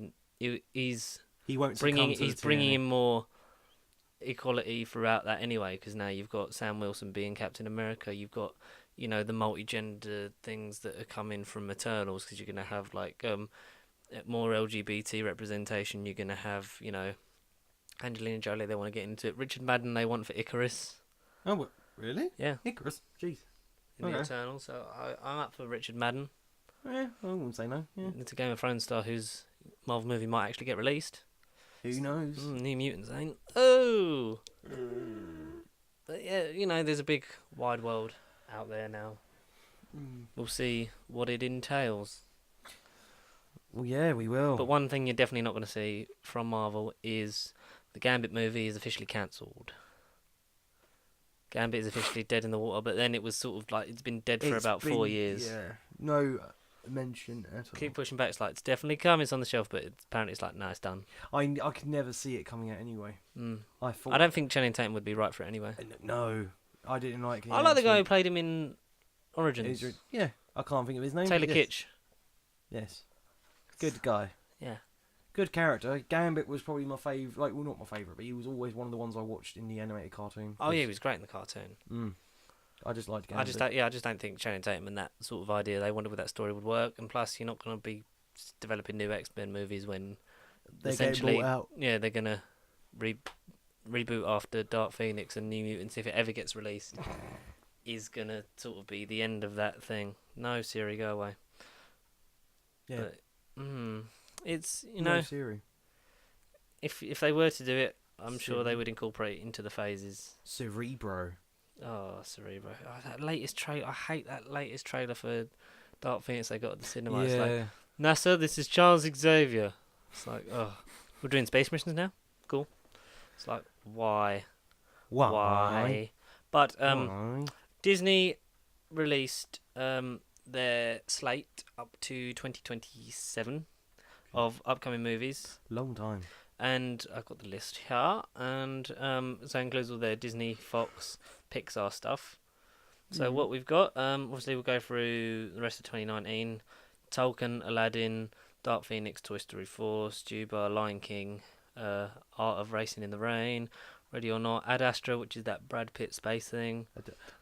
bringing in more equality throughout that anyway. Because now you've got Sam Wilson being Captain America. You've got the multi-gender things that are coming from Eternals, because you're gonna have more LGBT representation. You're gonna have Angelina Jolie. They want to get into it. Richard Madden they want for Icarus. Oh, what? Really? Yeah. Icarus. Jeez. In the Eternals, so I'm up for Richard Madden. Yeah, I wouldn't say no. Yeah. It's a Game of Thrones star whose Marvel movie might actually get released. Who knows? New Mutants ain't. Oh! But yeah, there's a big wide world out there now. We'll see what it entails. Well, yeah, we will. But one thing you're definitely not going to see from Marvel is the Gambit movie is officially cancelled. Gambit is officially dead in the water, but then it was sort of like it's been dead for about 4 years. Yeah, no mention at all. Keep pushing back. It's like it's definitely coming. It's on the shelf, but apparently it's like, no, it's done. I could never see it coming out anyway. I don't think Channing Tatum would be right for it anyway. No, I didn't like him. I like the guy who played him in Origins. Yeah, I can't think of his name. Taylor Kitsch. Yes, good guy. Yeah. Good character. Gambit was probably my favourite. Not my favourite, but he was always one of the ones I watched in the animated cartoon. Oh yeah, he was great in the cartoon. I just liked Gambit. I just don't think Channing Tatum and that sort of idea they wanted with that story would work. And plus, you're not going to be developing new X-Men movies when they get bought out. Yeah, they're going to reboot after Dark Phoenix and New Mutants, if it ever gets released, is going to sort of be the end of that thing. No, Siri, go away. Yeah. But, it's no Siri. If they were to do it, I'm sure they would incorporate it into the phases. Cerebro. Oh, Cerebro. Oh, that latest trailer. I hate that latest trailer for Dark Phoenix they got at the cinema. Yeah. It's like, NASA, this is Charles Xavier. It's like, we're doing space missions now? Cool. It's like, why? Why? But Disney released their slate up to 2027 of upcoming movies. Long time. And I've got the list here, and so it includes all their Disney, Fox, Pixar stuff. So what we've got, obviously we'll go through the rest of 2019. Tolkien, Aladdin, Dark Phoenix, Toy Story 4, Stuba, Lion King, Art of Racing in the Rain, Ready or Not, Ad Astra, which is that Brad Pitt space thing.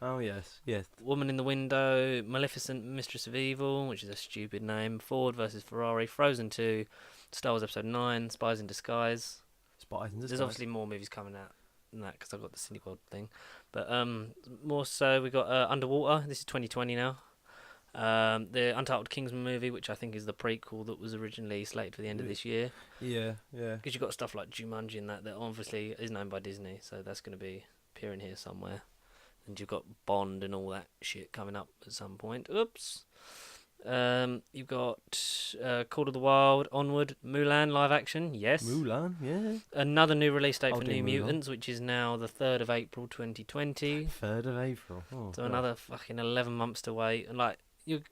Oh, yes. Woman in the Window, Maleficent, Mistress of Evil, which is a stupid name, Ford versus Ferrari, Frozen 2, Star Wars Episode 9, Spies in Disguise. There's obviously more movies coming out than that because I've got the Cineworld thing. But more so, we got Underwater. This is 2020 now. The Untitled Kingsman movie, which I think is the prequel that was originally slated for the end of this year. Yeah. Because you've got stuff like Jumanji and that obviously is known by Disney, so that's going to be appearing here somewhere. And you've got Bond and all that shit coming up at some point. Oops. You've got Call of the Wild, Onward, Mulan live action, yes. Mulan, yeah. Another new release date for New Mutants, which is now the 3rd of April 2020. 3rd of April. Oh, so another fucking 11 months to wait. And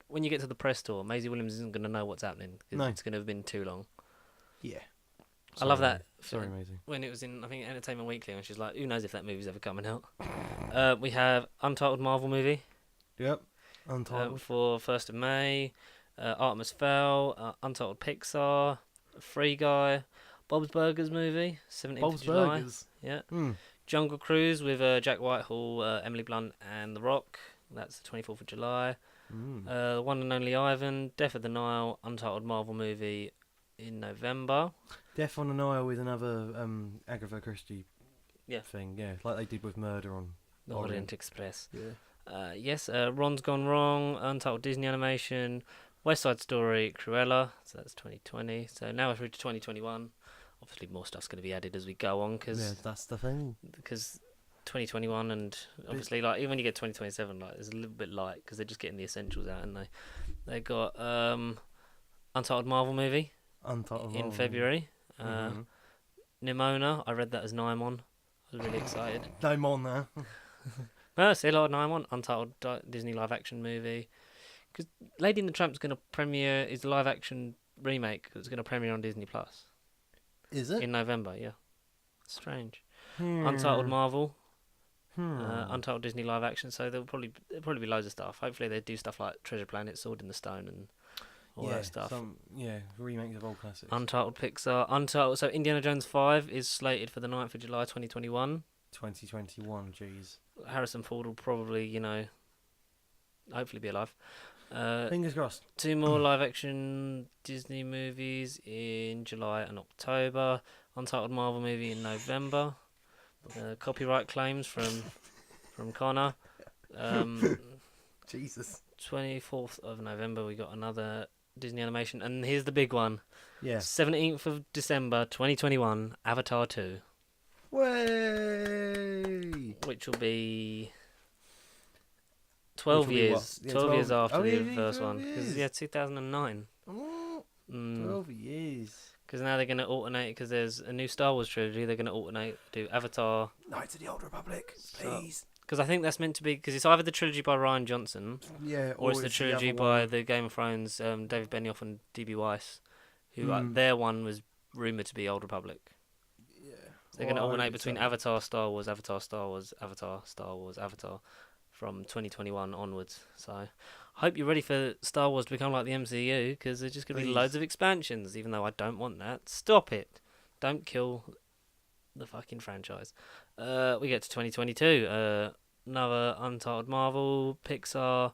when you get to the press tour, Maisie Williams isn't going to know what's happening. It's going to have been too long. Yeah. I love that. Sorry, amazing. When it was in, I think, Entertainment Weekly, and she's like, who knows if that movie's ever coming out. We have Untitled Marvel movie. Yep. Untitled. For 1st of May. Artemis Fowl. Untitled Pixar. Free Guy. Bob's Burgers movie. 17th Bob's of July. Burgers. Yeah. Mm. Jungle Cruise with Jack Whitehall, Emily Blunt, and The Rock. That's the 24th of July. One and Only Ivan. Death of the Nile. Untitled Marvel movie in November. Death on the Nile with another Agatha Christie Yeah. thing, yeah, like they did with Murder on The Orient Express. Yeah. Yes, Ron's Gone Wrong, Untitled Disney Animation, West Side Story, Cruella, so that's 2020. So now we're through to 2021. Obviously more stuff's going to be added as we go on, Yeah, that's the thing. because 2021 and obviously like even when you get 2027, like it's a little bit light because they're just getting the essentials out, and they got Untitled Marvel movie Untitled in Marvel. February. Nimona, I read that as Nimon. I was really excited. No more now. No, see a lot of Nimon. Untitled Disney live action movie. Because Lady and the Tramp's going to premiere, is a live action remake that's going to premiere on Disney Plus Is it? in November, yeah. Strange. Untitled Marvel. Untitled Disney live action, so there'll probably be loads of stuff. Hopefully they do stuff like Treasure Planet, Sword in the Stone, and all that stuff. Remakes of old classics. Untitled Pixar. So Indiana Jones 5 is slated for the 9th of July 2021. 2021, jeez. Harrison Ford will probably, hopefully be alive. Fingers crossed. 2 more live action Disney movies in July and October. Untitled Marvel movie in November. Copyright claims from Connor. Jesus. 24th of November we got another Disney animation, and here's the big one. Yeah. 17th of December 2021, Avatar 2. Way. Which will be 12 years. 12 years after the first one. Because, 2009. 12 years. Because now they're going to alternate, because there's a new Star Wars trilogy, they're going to alternate, do Avatar. Knights of the Old Republic, please. Because I think that's meant to be, because it's either the trilogy by Rian Johnson, or it's the trilogy by the Game of Thrones, David Benioff and D.B. Weiss, who their one was rumoured to be Old Republic. Yeah. So they're going to alternate between Avatar, Star Wars, Avatar, Star Wars, Avatar, Star Wars, Avatar, from 2021 onwards. So I hope you're ready for Star Wars to become like the MCU, because there's just going to be loads of expansions, even though I don't want that. Stop it. Don't kill the fucking franchise. We get to 2022. Another Untitled Marvel, Pixar,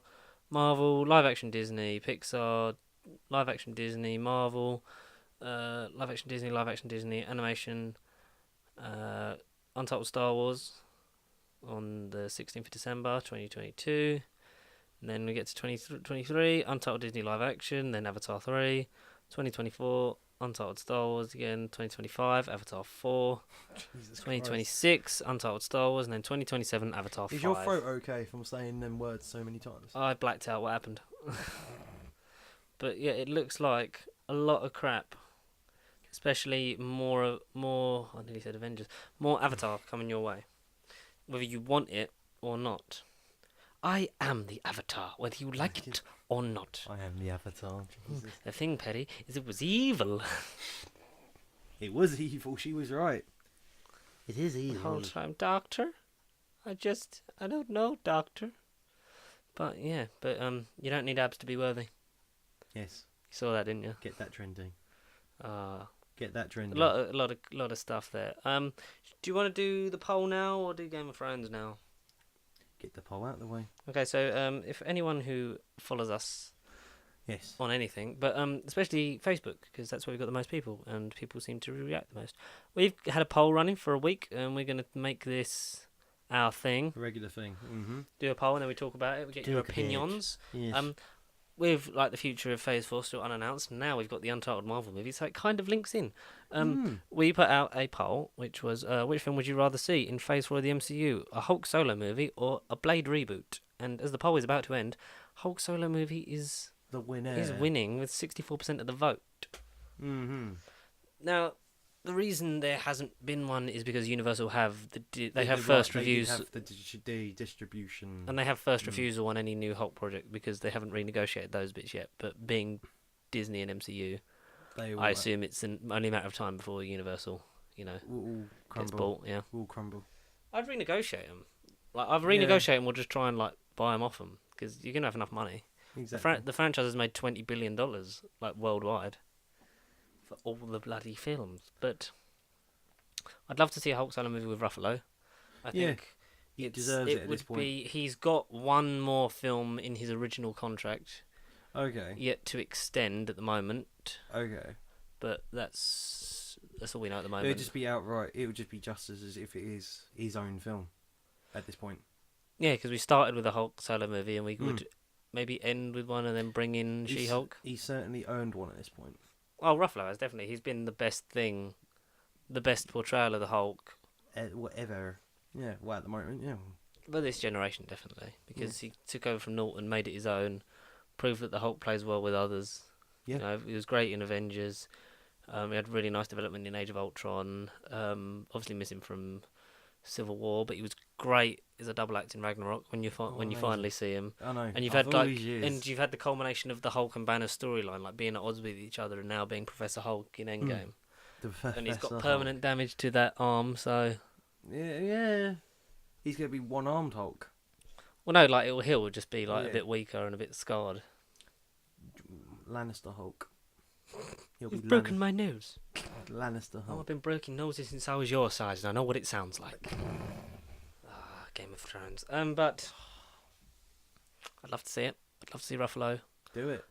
Marvel, live action Disney, Pixar, live action Disney, Marvel, live action Disney, animation, Untitled Star Wars on the 16th of December 2022. And then we get to 2023, Untitled Disney live action, then Avatar 3, 2024, Untitled Star Wars again, 2025, Avatar 4, Jesus 2026, Untitled Star Wars, and then 2027, Avatar 5. Is your throat okay from saying them words so many times? I blacked out what happened. But yeah, it looks like a lot of crap. Especially more, I nearly said Avengers, more Avatar coming your way. Whether you want it or not. I am the Avatar, whether you like it or not. I am the Avatar. Jesus. The thing, Petty, is it was evil. It was evil, she was right. It is evil. The whole time, Doctor? I don't know, Doctor. But yeah, you don't need abs to be worthy. Yes. You saw that, didn't you? Get that trending. Get that trending. A lot of stuff there. Do you want to do the poll now or do Game of Thrones now? Get the poll out of the way. Okay, so if anyone who follows us on anything, but especially Facebook, because that's where we've got the most people, and people seem to react the most. We've had a poll running for a week, and we're going to make this our thing. A regular thing. Mm-hmm. Do a poll, and then we talk about it. We get your opinions. Yes. With like the future of Phase 4 still unannounced, now we've got the Untitled Marvel movie, so it kind of links in. We put out a poll, which was, which film would you rather see in Phase 4 of the MCU? A Hulk solo movie or a Blade reboot? And as the poll is about to end, Hulk solo movie is the winner. Is winning with 64% of the vote. Mm-hmm. Now, the reason there hasn't been one is because Universal have first reviews. They have the distribution. And they have first refusal on any new Hulk project because they haven't renegotiated those bits yet. But being Disney and MCU, they I assume it's only a matter of time before Universal, will gets crumble. bought. Yeah, Will crumble. I'd renegotiate them. Like I've Yeah. renegotiated them, or just try and like buy them off them because you're gonna have enough money. Exactly. The franchise has made $20 billion like worldwide for all the bloody films. But I'd love to see a Hulk solo movie with Ruffalo. I think he deserves it at would this point. he's got one more film in his original contract Okay. yet to extend at the moment, Okay. but that's all we know at the It moment. would just be outright. It would just be just as if it is his own film at this point. Yeah, because we started with a Hulk solo movie, and we would maybe end with one and then bring in She-Hulk. He's certainly earned one at this point. Oh, Ruffalo has definitely. He's been the best thing, the best portrayal of the Hulk. Whatever. Yeah. Well, at the moment, yeah. But this generation, definitely. Because he took over from Norton, made it his own, proved that the Hulk plays well with others. Yeah. He was great in Avengers. He had really nice development in Age of Ultron. Obviously missing from Civil War, but he was great as a double act in Ragnarok when you finally see him. I know. And you've had you've had the culmination of the Hulk and Banner storyline, like being at odds with each other, and now being Professor Hulk in Endgame. And he's got permanent damage to that arm, so yeah. He's gonna be one-armed Hulk. well, no, like it'll heal, just be like a bit weaker and a bit scarred. Lannister Hulk. You've broken my nose. Lannister Hulk. I've been breaking noses since I was your size, and I know what it sounds like. Game of Thrones. But I'd love to see it. I'd love to see Ruffalo. Do it.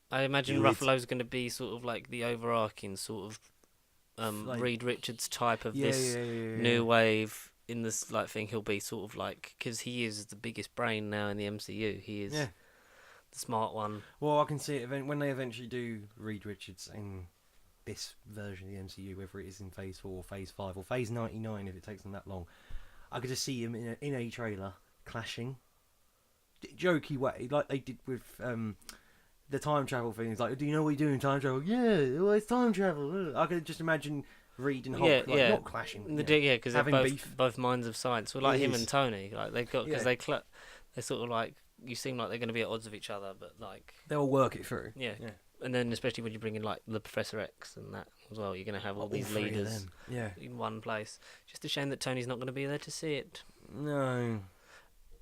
I imagine Ruffalo's going to be sort of like the overarching sort of Like, Reed Richards type of new wave in this like thing. He'll be sort of like, because he is the biggest brain now in the MCU. He is the smart one. Well, I can see it when they eventually do Reed Richards in this version of the MCU, whether it is in Phase 4 or Phase 5 or Phase 99 if it takes them that long. I could just see him in a trailer clashing, jokey way, like they did with the time travel things. Like, do you know what you do in time travel? Yeah, well, it's time travel. I could just imagine Reed and Hulk not clashing. Because they're both minds of science. Well, like him and Tony, like they've got because they're sort of like, you seem like they're going to be at odds with each other, but like they'll work it through. Yeah. And then especially when you bring in like the Professor X and that as well, you're going to have all these leaders in one place. Just a shame that Tony's not going to be there to see it. No.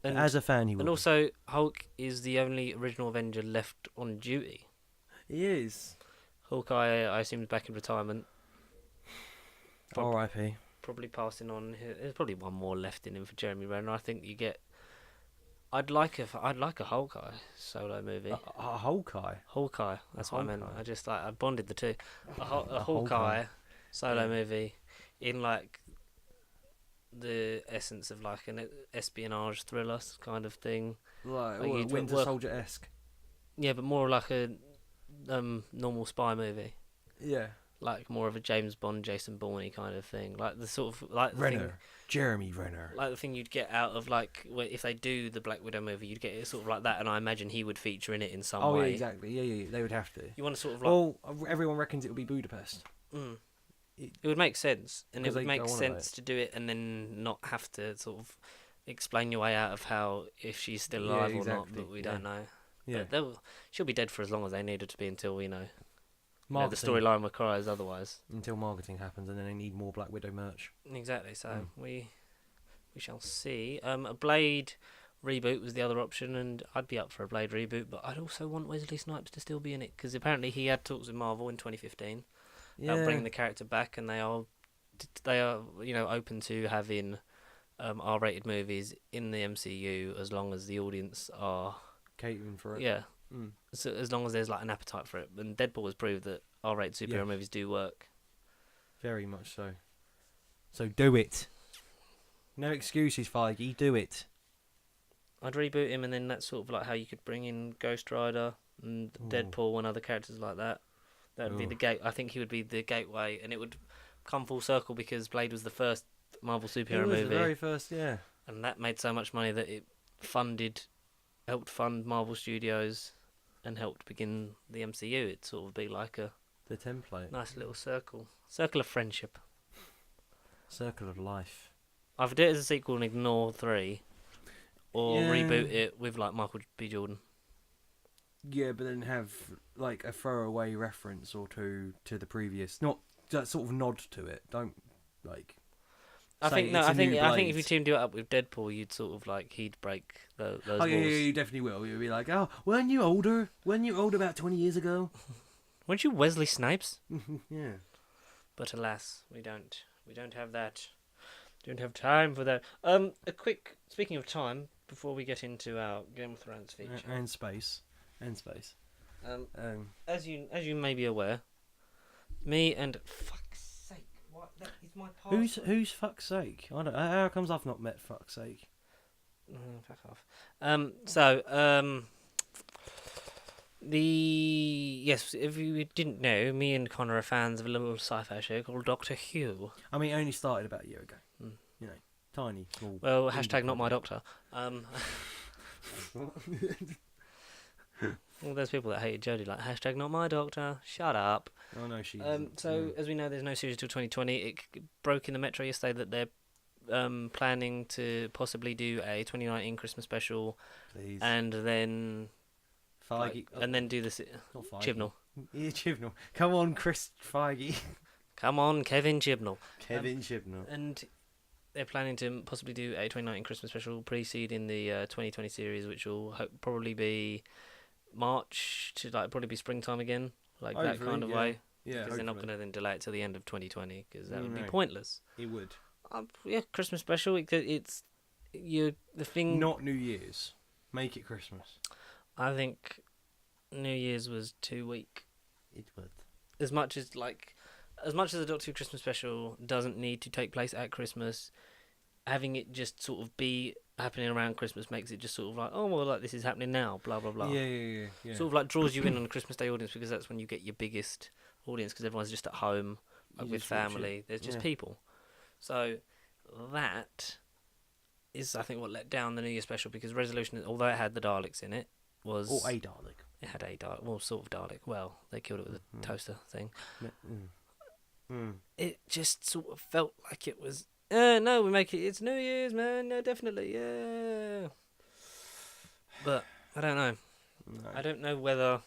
And as a fan, he will. And also, Hulk is the only original Avenger left on duty. He is. Hawkeye, I assume, is back in retirement. R.I.P. Probably passing on. There's probably one more left in him for Jeremy Renner. I think you get. I'd like a Hawkeye solo movie. A Hawkeye. Hawkeye. That's what I meant. I bonded the two. A Hawkeye solo movie in like the essence of like an espionage thriller kind of thing. Like Winter Soldier-esque. Yeah, but more like a normal spy movie. Yeah. Like more of a James Bond, Jason Bourne kind of thing. Like the sort of like the Renner. thing, Jeremy Renner. like the thing you'd get out of like if they do the Black Widow movie, you'd get it sort of like that, and I imagine he would feature in it in some way. Oh yeah, exactly. Yeah, they would have to. You want to sort of like. Well, everyone reckons it would be Budapest. It would make sense, and it would make sense it. to do it, and then not have to sort of explain your way out of how if she's still alive or not. But we don't know. Yeah, but she'll be dead for as long as they need her to be until the storyline requires otherwise. Until marketing happens, and then they need more Black Widow merch. Exactly. So we shall see. A Blade reboot was the other option, and I'd be up for a Blade reboot, but I'd also want Wesley Snipes to still be in it because apparently he had talks with Marvel in 2015 about bringing the character back, and they are open to having R-rated movies in the MCU as long as the audience are catering for it. Yeah. So as long as there's like an appetite for it, and Deadpool has proved that R-rated superhero movies do work. Very much so. So do it. No excuses, Feige. Do it. I'd reboot him, and then that's sort of like how you could bring in Ghost Rider and Deadpool and other characters like that. That would be the gate. I think he would be the gateway, and it would come full circle because Blade was the first Marvel superhero movie. The very first, yeah. And that made so much money that it helped fund Marvel Studios, and helped begin the MCU. It'd sort of be like the template. Nice little circle of friendship. Circle of life. Either do it as a sequel and ignore 3, or reboot it with like Michael B. Jordan. Yeah, but then have like a throwaway reference or two to the previous, not that sort of nod to it. Don't like. I say think no. it's a I think new I think if you Blade. teamed it up with Deadpool, you'd sort of like he'd break those Oh walls. yeah, you definitely will. You'll be like, oh, weren't you older? Weren't you older about 20 years ago? Weren't you Wesley Snipes? Yeah. But alas, we don't. We don't have that. Don't have time for that. A quick. Speaking of time, before we get into our Game of Thrones feature, And space. And space. as you may be aware, me and fuck's sake, what? That is my password. Who's fuck's sake? I don't. How comes I've not met fuck's sake? Fuck off. Yes, if you didn't know, me and Connor are fans of a little sci-fi show called Doctor Who. I mean, it only started about a year ago. Mm. You know, tiny, small. Well, hashtag not my doctor. All those people that hated Jodie, like hashtag not my doctor. Shut up. Oh no, she. As we know, there's no series till 2020. It broke in the Metro yesterday that they're planning to possibly do a 2019 Christmas special, Please. and then Feige. and then do this Not Feige. Chibnall. Yeah, Chibnall. Come on, Chris Feige. Come on, Kevin Chibnall. Kevin Chibnall. And they're planning to possibly do a 2019 Christmas special preceding the 2020 series, which will probably be March to probably be springtime again, that Hopefully, kind of yeah. way. Yeah, Because they're not going to then delay it till the end of 2020, because that would be No. pointless. It would. Yeah, Christmas special. It's the thing. Not New Year's. Make it Christmas. I think New Year's was too weak. It would. As much as the Doctor Who Christmas special doesn't need to take place at Christmas, having it just sort of be happening around Christmas makes it just sort of like, oh well, like this is happening now, blah blah blah. Yeah. Sort of like draws you in on the Christmas Day audience, because that's when you get your biggest audience, because everyone's just at home with just watch family. it. There's just Yeah. people. So that is, I think, what let down the New Year special, because Resolution, although it had the Daleks in it, was Or a Dalek. it had a Dalek, well, sort of Dalek. Well, they killed it with a toaster thing. It just sort of felt like it was. No, we make it. It's New Year's, man. No, definitely, yeah. But I don't know. No. I don't know whether,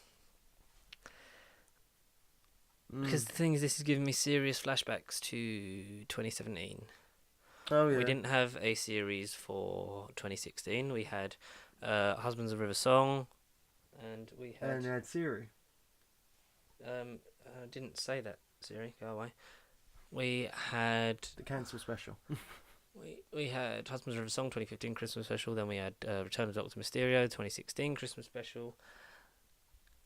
because the thing is, this is giving me serious flashbacks to 2017. Oh yeah. We didn't have a series for 2016. We had Husbands of River Song, and we had. And they had Siri. I didn't say that, Siri. Go away. We had The cancel special. we had Husbands of River Song 2015 Christmas special. Then we had Return of Doctor Mysterio 2016 Christmas special.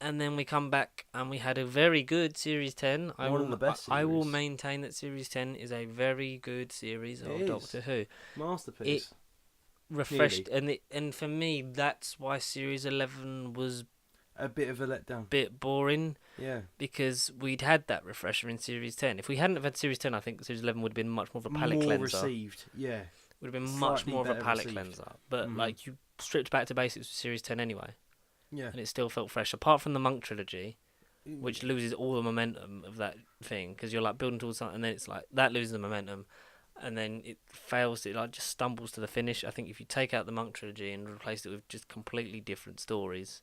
And then we come back and we had a very good Series 10. One of the best I will series. maintain that Series 10 is a very good series of is. Doctor Who. Masterpiece. Refreshed, and for me, that's why Series 11 was A bit of a letdown. a bit boring, Yeah. because we'd had that refresher in Series 10. If we hadn't have had Series 10, I think Series 11 would have been much more of a palate More cleanser. received. Yeah. Would have been much Slightly more of a better palate received. cleanser. But Mhm. you stripped back to basics with Series 10 anyway, Yeah. and it still felt fresh. Apart from the Monk trilogy, which loses all the momentum of that thing, because you're building towards something, and then it's that loses the momentum, and then it fails. It just stumbles to the finish. I think if you take out the Monk trilogy and replace it with just completely different stories,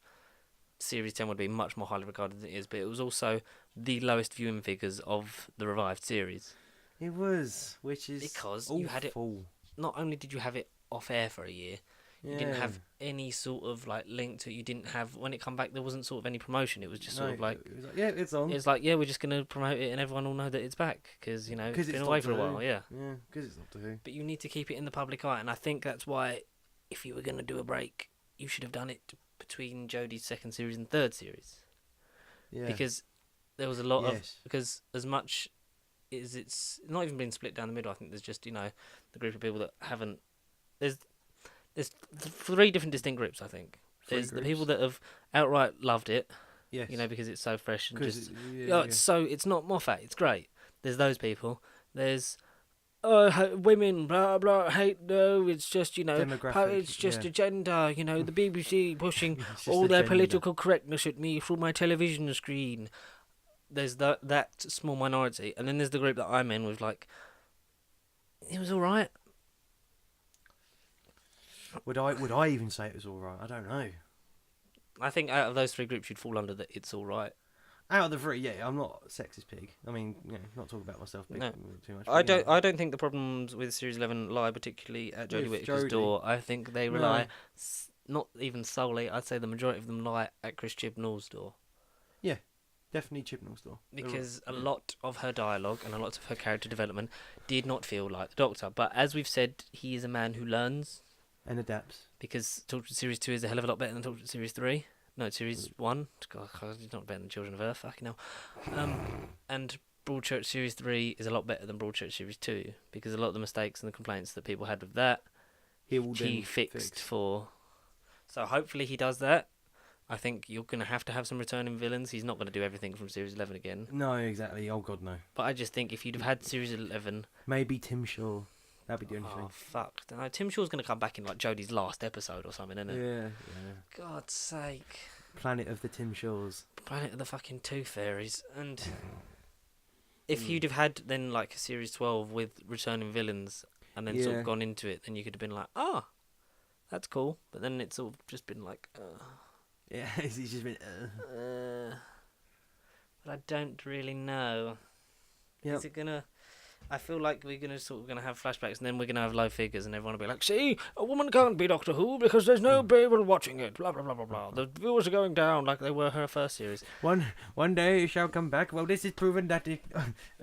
Series 10 would be much more highly regarded than it is. But it was also the lowest viewing figures of the revived series. It was, which is Because awful. you had it. Not only did you have it off air for a year, you didn't have any sort of link to it. You didn't have, when it come back, there wasn't sort of any promotion. It was just sort of It was yeah, it's on. it's we're just going to promote it and everyone will know that it's back, because it's been away for a while. Yeah, Yeah, because it's Doctor Who. but you need to keep it in the public eye, and I think that's why, if you were going to do a break, you should have done it between Jodie's second series and third series, Yeah. because there was a lot of, Yes. because as much as it's not even been split down the middle, I think there's just the group of people that haven't. There's three different distinct groups. I think there's the people that have outright loved it, Yes. because it's so fresh and 'Cause just it's not Moffat, it's great. There's those people. There's women, blah blah, hate, no, it's just Demographic, it's just yeah. agenda. The BBC pushing It's just all their agenda. political correctness at me through my television screen. There's that small minority, and then there's the group that I'm in with it was all right. Would I even say it was all right? I don't know. I think out of those three groups, you'd fall under the It's All Right. Out of the three, yeah, I'm not a sexist pig. I mean, not talking about myself No. too much. I don't think the problems with Series 11 lie particularly at Jodie Whittaker's door. I think they rely not even solely. I'd say the majority of them lie at Chris Chibnall's door. Yeah, definitely Chibnall's door. Because a lot of her dialogue and a lot of her character development did not feel like the Doctor. But as we've said, he is a man who learns and adapts. Because Torchwood Series 2 is a hell of a lot better than Torchwood Series 3. No, Series 1. God, it's not better than Children of Earth, fucking hell. And Broadchurch Series 3 is a lot better than Broadchurch Series 2. Because a lot of the mistakes and the complaints that people had with that, he fixed for. So hopefully he does that. I think you're going to have some returning villains. He's not going to do everything from Series 11 again. No, exactly. Oh, God, no. But I just think if you'd have had Series 11... Maybe Tim Shaw. That'd be the only thing. Oh, fuck. No, Tim Shaw's going to come back in like Jodie's last episode or something, isn't it? Yeah. God's sake. Planet of the Tim Shaws. Planet of the fucking Tooth Fairies. And if you'd have had then like a Series 12 with returning villains and then sort of gone into it, then you could have been like, that's cool. But then it's sort of just been like, Yeah, it's just been, But I don't really know. Yep. Is it going to... I feel like we're going to have flashbacks and then we're going to have low figures and everyone will be like, see, a woman can't be Doctor Who because there's no people watching it, blah, blah, blah, blah, blah. The viewers are going down like they were her first series. One day it shall come back. Well, this is proven that it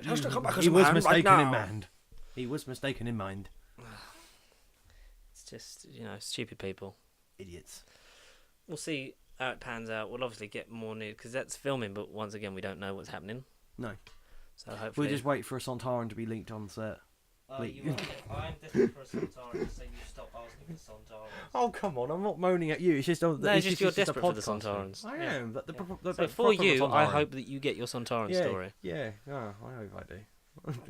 has to come back as he a was man mistaken right in now. mind. He was mistaken in mind. It's just, stupid people. Idiots. We'll see how it pans out. We'll obviously get more news because that's filming, but once again, we don't know what's happening. No. So hopefully... We'll just wait for a Sontaran to be leaked on set. I'm desperate for a Sontaran, just so you stop asking for Sontarans. Oh, come on, I'm not moaning at you. It's just... you're desperate for the Sontarans. I am, but so for you, I hope that you get your Sontaran story. Yeah, no, I hope I do.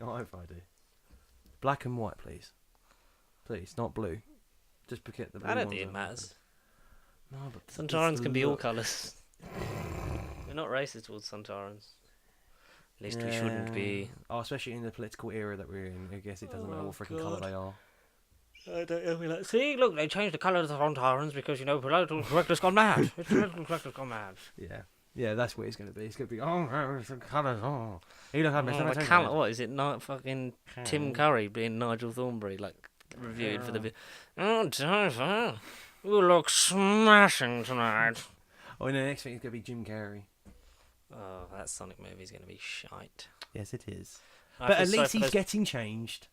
I hope I do. Black and white, please. Please, not blue. Just forget the blue I don't ones think it matters. No, but Sontarans can be all colours. We're not racist towards Sontarans. At least we shouldn't be. Oh, especially in the political era that we're in. I guess it doesn't matter what freaking colour they are. I don't know. Like, see, look, they changed the colour of the Sontarans because, political correctness gone mad. It's political correctness gone mad. Yeah. Yeah, that's what it's going to be. It's going to be, it's the colours, You look at me. What is it? Not fucking Tim Curry being Nigel Thornberry, like, reviewed for the... Oh, Jennifer, you look smashing tonight. Oh, and the next thing is going to be Jim Carrey. Oh, that Sonic movie is going to be shite. Yes, it is. But at least he's getting changed.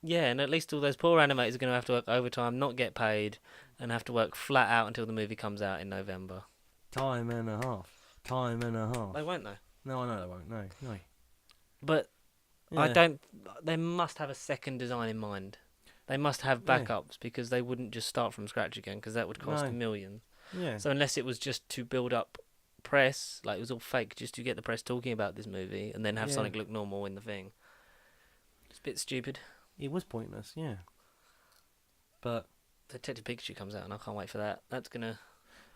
Yeah, and at least all those poor animators are going to have to work overtime, not get paid, and have to work flat out until the movie comes out in November. Time and a half. They won't, though. No, I know they won't. No. But they must have a second design in mind. They must have backups because they wouldn't just start from scratch again because that would cost a million. Yeah. So unless it was just to build up press, like it was all fake just to get the press talking about this movie and then have Sonic look normal in the thing. It's a bit stupid. It was pointless, yeah. But Detective Pikachu comes out and I can't wait for that. That's gonna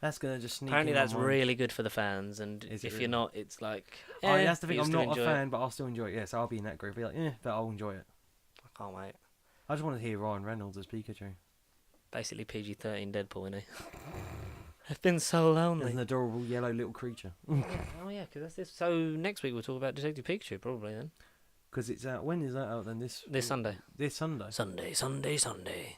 just sneak apparently in that's my mind. really good for the fans, and if really? You're not, it's like that's the thing. I'm not a fan, it. but I'll still enjoy it. Yeah, so I'll be in that group. Be like, but I'll enjoy it. I can't wait. I just want to hear Ryan Reynolds as Pikachu. Basically PG-13 Deadpool, isn't he? I've been so lonely. As an adorable yellow little creature. Oh yeah, because that's this. So next week we'll talk about Detective Pikachu probably then. Because it's out. When is that out then? This Sunday. This Sunday. Sunday.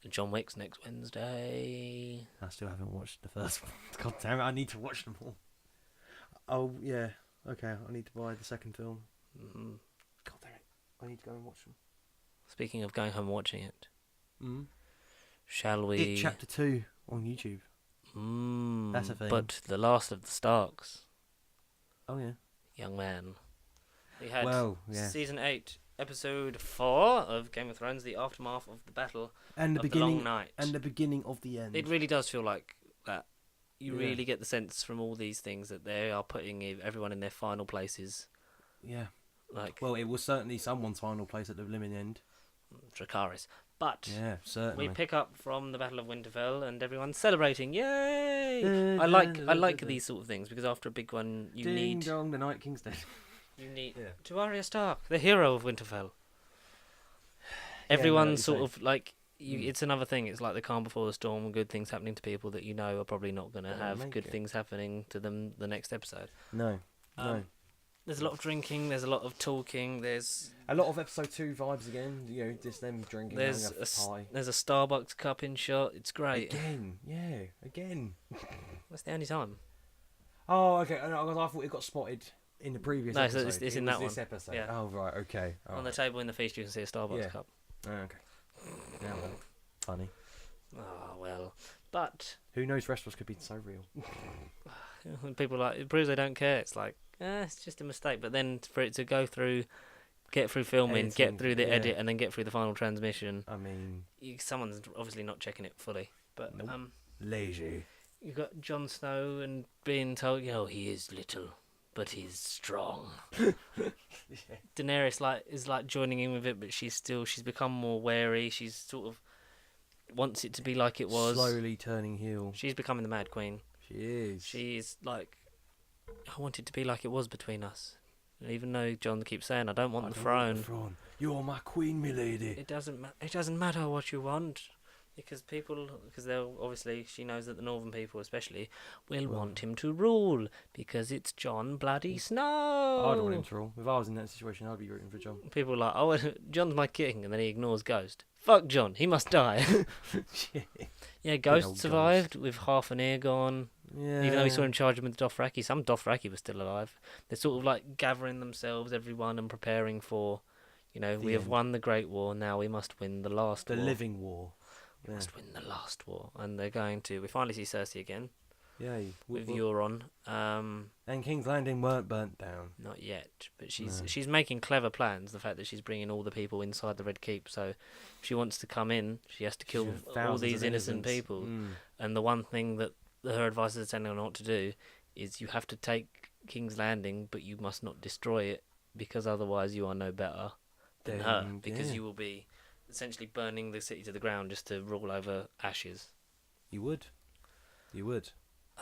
And John Wick's next Wednesday. I still haven't watched the first one. God damn it! I need to watch them all. Oh yeah. Okay. I need to buy the second film. Mm-hmm. God damn it! I need to go and watch them. Speaking of going home and watching it, shall we? It Chapter 2 on YouTube. That's a thing. But The Last of the Starks. Oh yeah. Young man. We had Season 8, Episode 4 of Game of Thrones, the aftermath of the battle and the Long Night. And the beginning of the end. It really does feel like that. You really get the sense from all these things that they are putting everyone in their final places. Yeah. Well, it was certainly someone's final place at the living end. Dracarys. But yeah, certainly. we pick up from the Battle of Winterfell and everyone's celebrating. Yay! I like these sort of things because after a big one you need... Ding dong, the Night King's dead. You need to Arya Stark, the hero of Winterfell. Everyone's sort of like it's another thing. It's like the calm before the storm. Good things happening to people that you know are probably not going to have good things happening to them the next episode. No. There's a lot of drinking. There's a lot of talking. There's a lot of episode 2 vibes again. You know, just them drinking. There's a Starbucks cup in shot. It's great. Again. That's the only time. Oh, okay. I thought it got spotted in the previous episode. No, so it's in that this one. episode. Yeah. Oh, right. Okay. Oh. On the table in the feast, you can see a Starbucks cup. Oh, okay. Yeah, well, funny. Oh, well. But who knows? Restaurants could be so real. when people it proves they don't care. It's like, it's just a mistake. But then for it to get through filming, Editing, get through the edit, and then get through the final transmission. I mean, someone's obviously not checking it fully. But lazy. You've got Jon Snow and being told, he is little, but he's strong. Daenerys is joining in with it, but she's become more wary. She's sort of wants it to be like it was. Slowly turning heel. She's becoming the Mad Queen. She is. She's like, I want it to be like it was between us. And even though Jon keeps saying, I don't want the throne. You're my queen, milady. It doesn't matter what you want. Because they'll obviously, she knows that the northern people especially will want him to rule because it's Jon bloody Snow. I'd want him to rule. If I was in that situation, I'd be rooting for Jon. People are like, Jon's my king, and then he ignores Ghost. Fuck Jon, he must die. Yeah, Ghost survived with half an ear gone. Yeah. Even though he saw him charging with the Dothraki, some Dothraki were still alive. They're sort of like gathering themselves, everyone, and preparing for, we have won the Great War. Now we must win the last war. The living war. We must win the last war, and they're going to. We finally see Cersei again. Yeah, with Euron. And King's Landing weren't burnt down. Not yet, but she's making clever plans. The fact that she's bringing all the people inside the Red Keep, so if she wants to come in, she has to kill all these innocent people. And the one thing that her advisors are telling her not to do is you have to take King's Landing, but you must not destroy it because otherwise you are no better than her. Because you will be essentially burning the city to the ground just to rule over ashes. You would.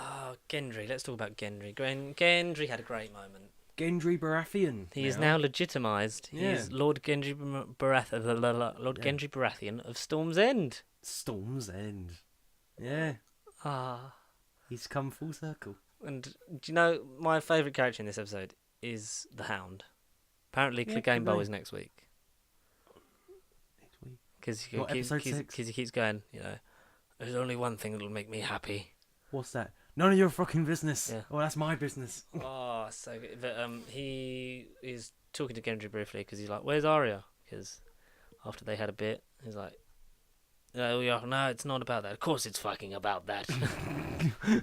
Oh, Gendry. Let's talk about Gendry. Gendry had a great moment. Gendry Baratheon. He is now legitimised. He is Lord Gendry Baratheon. Lord Gendry Baratheon of Storm's End. Storm's End. Yeah. He's come full circle. And do you know my favourite character in this episode is the Hound? Apparently, Clegane is next week. Because he keeps going, there's only one thing that'll make me happy. What's that? None of your fucking business. Yeah. Well, that's my business. Oh, so good. But he is talking to Gendry briefly because he's like, where's Arya? Because after they had a bit, he's like, no, it's not about that. Of course it's fucking about that.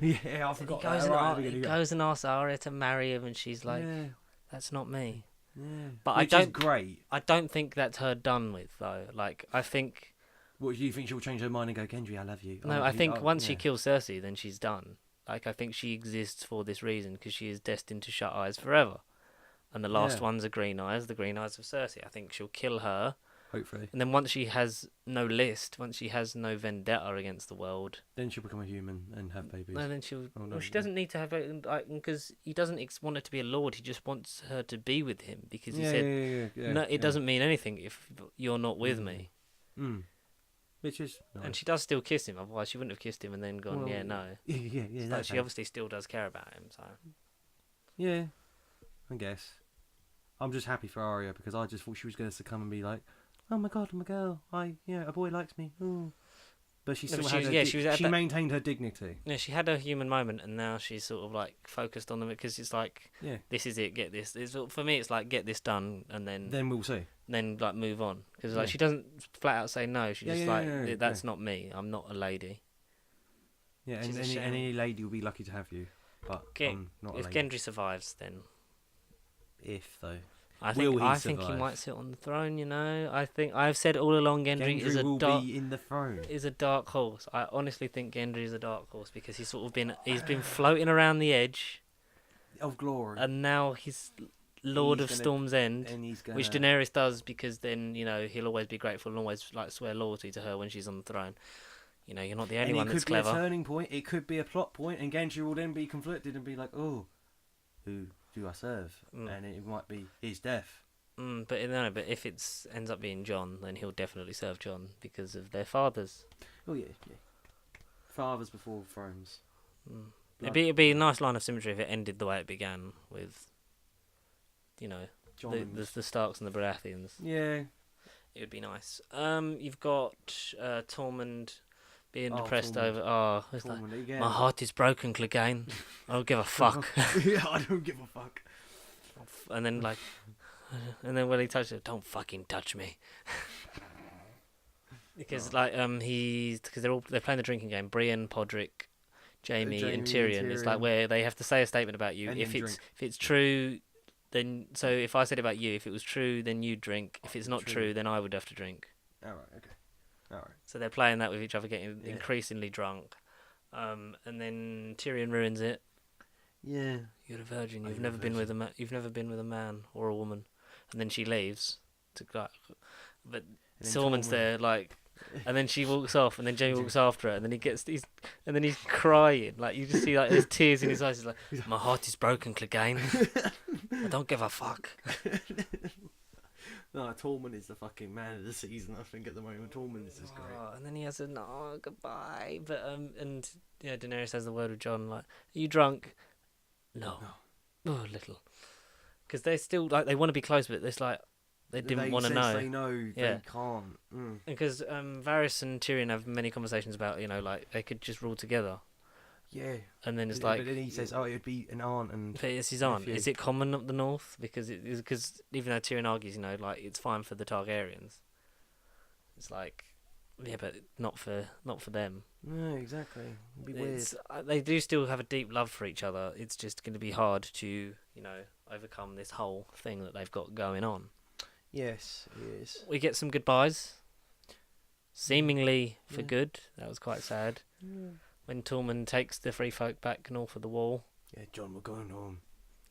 Yeah, I forgot he goes and asks Arya to marry him, and she's like, that's not me. Yeah. But Which is great. I don't think that's her done with, though. Like, I think... What, do you think she'll change her mind and go, Gendry, I love you? I think once she kills Cersei, then she's done. Like, I think she exists for this reason, because she is destined to shut eyes forever. And the last ones are green eyes, the green eyes of Cersei. I think she'll kill her. Hopefully. And then once she has no list, once she has no vendetta against the world... Then she'll become a human and have babies. No, then she'll... she doesn't need to have... Because he doesn't want her to be a lord, he just wants her to be with him. Because he said, it doesn't mean anything if you're not with me. Which is nice. And she does still kiss him, otherwise she wouldn't have kissed him and then gone, no. Yeah. She obviously still does care about him, so... Yeah, I guess. I'm just happy for Arya, because I just thought she was going to succumb and be like, oh my god, I'm a girl. A boy likes me. Ooh. But she still she maintained her dignity. Yeah, she had a human moment, and now she's sort of like focused on them because it's like, this is it. Get this. For me, it's like get this done, and then we'll see. Then like move on, because like she doesn't flat out say no. She's just that's not me. I'm not a lady. Yeah, and any lady will be lucky to have you, but I'm not a lady. If Gendry survives, then I think he might sit on the throne. I think I've said all along Gendry is a dark horse. I honestly think Gendry is a dark horse because he's been floating around the edge of glory, and now he's Lord of Storm's End, which Daenerys does because then he'll always be grateful and always like swear loyalty to her when she's on the throne. You're not the only one that's clever. It could be a turning point. It could be a plot point, and Gendry will then be conflicted and be like, oh, who do I serve? And it might be his death. But if it's ends up being Jon, then he'll definitely serve Jon because of their fathers. Oh yeah. Fathers before thrones. Mm. Blood. It'd be a nice line of symmetry if it ended the way it began with, Jon the Starks and the Baratheons. Yeah. It would be nice. You've got Tormund being depressed Tormund. over. It's like, Tormund again. my heart is broken, Clegane. I don't give a fuck. Yeah, I don't give a fuck. And then when he touches it, don't fucking touch me. Because they're playing the drinking game. Brienne, Podrick, Jaime and Tyrion. It's like where they have to say a statement about you. And If then it's true, then so if I said about you, if it was true, then you'd drink. If it's not true, then I would have to drink. Alright, okay. Alright. So they're playing that with each other, getting increasingly drunk. And then Tyrion ruins it. Yeah. You're a virgin. You've never been with a man or a woman. And then she leaves. But Tormund's there, like, and then she walks off, and then Jaime walks after her, and then he's crying. Like you just see like there's tears in his eyes. He's like, my heart is broken, Clegane. I don't give a fuck. No, Tormund is the fucking man of the season. I think at the moment, Tormund is just great. And then he has goodbye. But Daenerys has the word with Jon. Like, are you drunk? No. Oh, a little. Because they're still like they want to be close, but it's like they didn't want to know. They know they can't. Because Varys and Tyrion have many conversations about like they could just rule together. Yeah. And then it's but then he says, it'd be an aunt and. But it's his aunt. Is it common up the north? Because even though Tyrion argues, like it's fine for the Targaryens. It's like, yeah, but not for them. No, exactly. It'd be weird. They do still have a deep love for each other. It's just going to be hard to overcome this whole thing that they've got going on. Yes, it is. We get some goodbyes. Seemingly for good. That was quite sad. Yeah. When Tormund takes the free folk back north of the wall. Yeah, Jon, we're going home.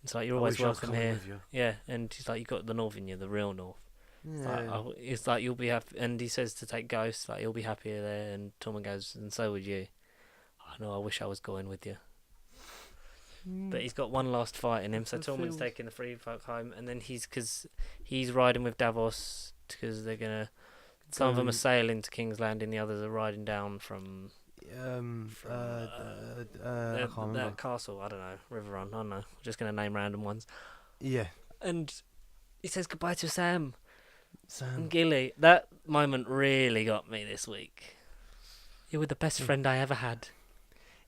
It's like, you're always welcome here. Yeah, and he's like, you got the north in you, the real north. Yeah. It's like you'll be happy, and he says to take Ghost, like he'll be happier there, and Tormund goes, and so would you. I know, I wish I was going with you. But he's got one last fight in him, so Tormund's taking the free folk home, and then he's riding with Davos, because they're gonna, some of them are sailing to King's Landing, the others are riding down from I can't remember. that castle, I don't know, Riverrun, I don't know, just gonna name random ones. Yeah. And he says goodbye to Sam. And Gilly. That moment really got me this week. You were the best friend I ever had.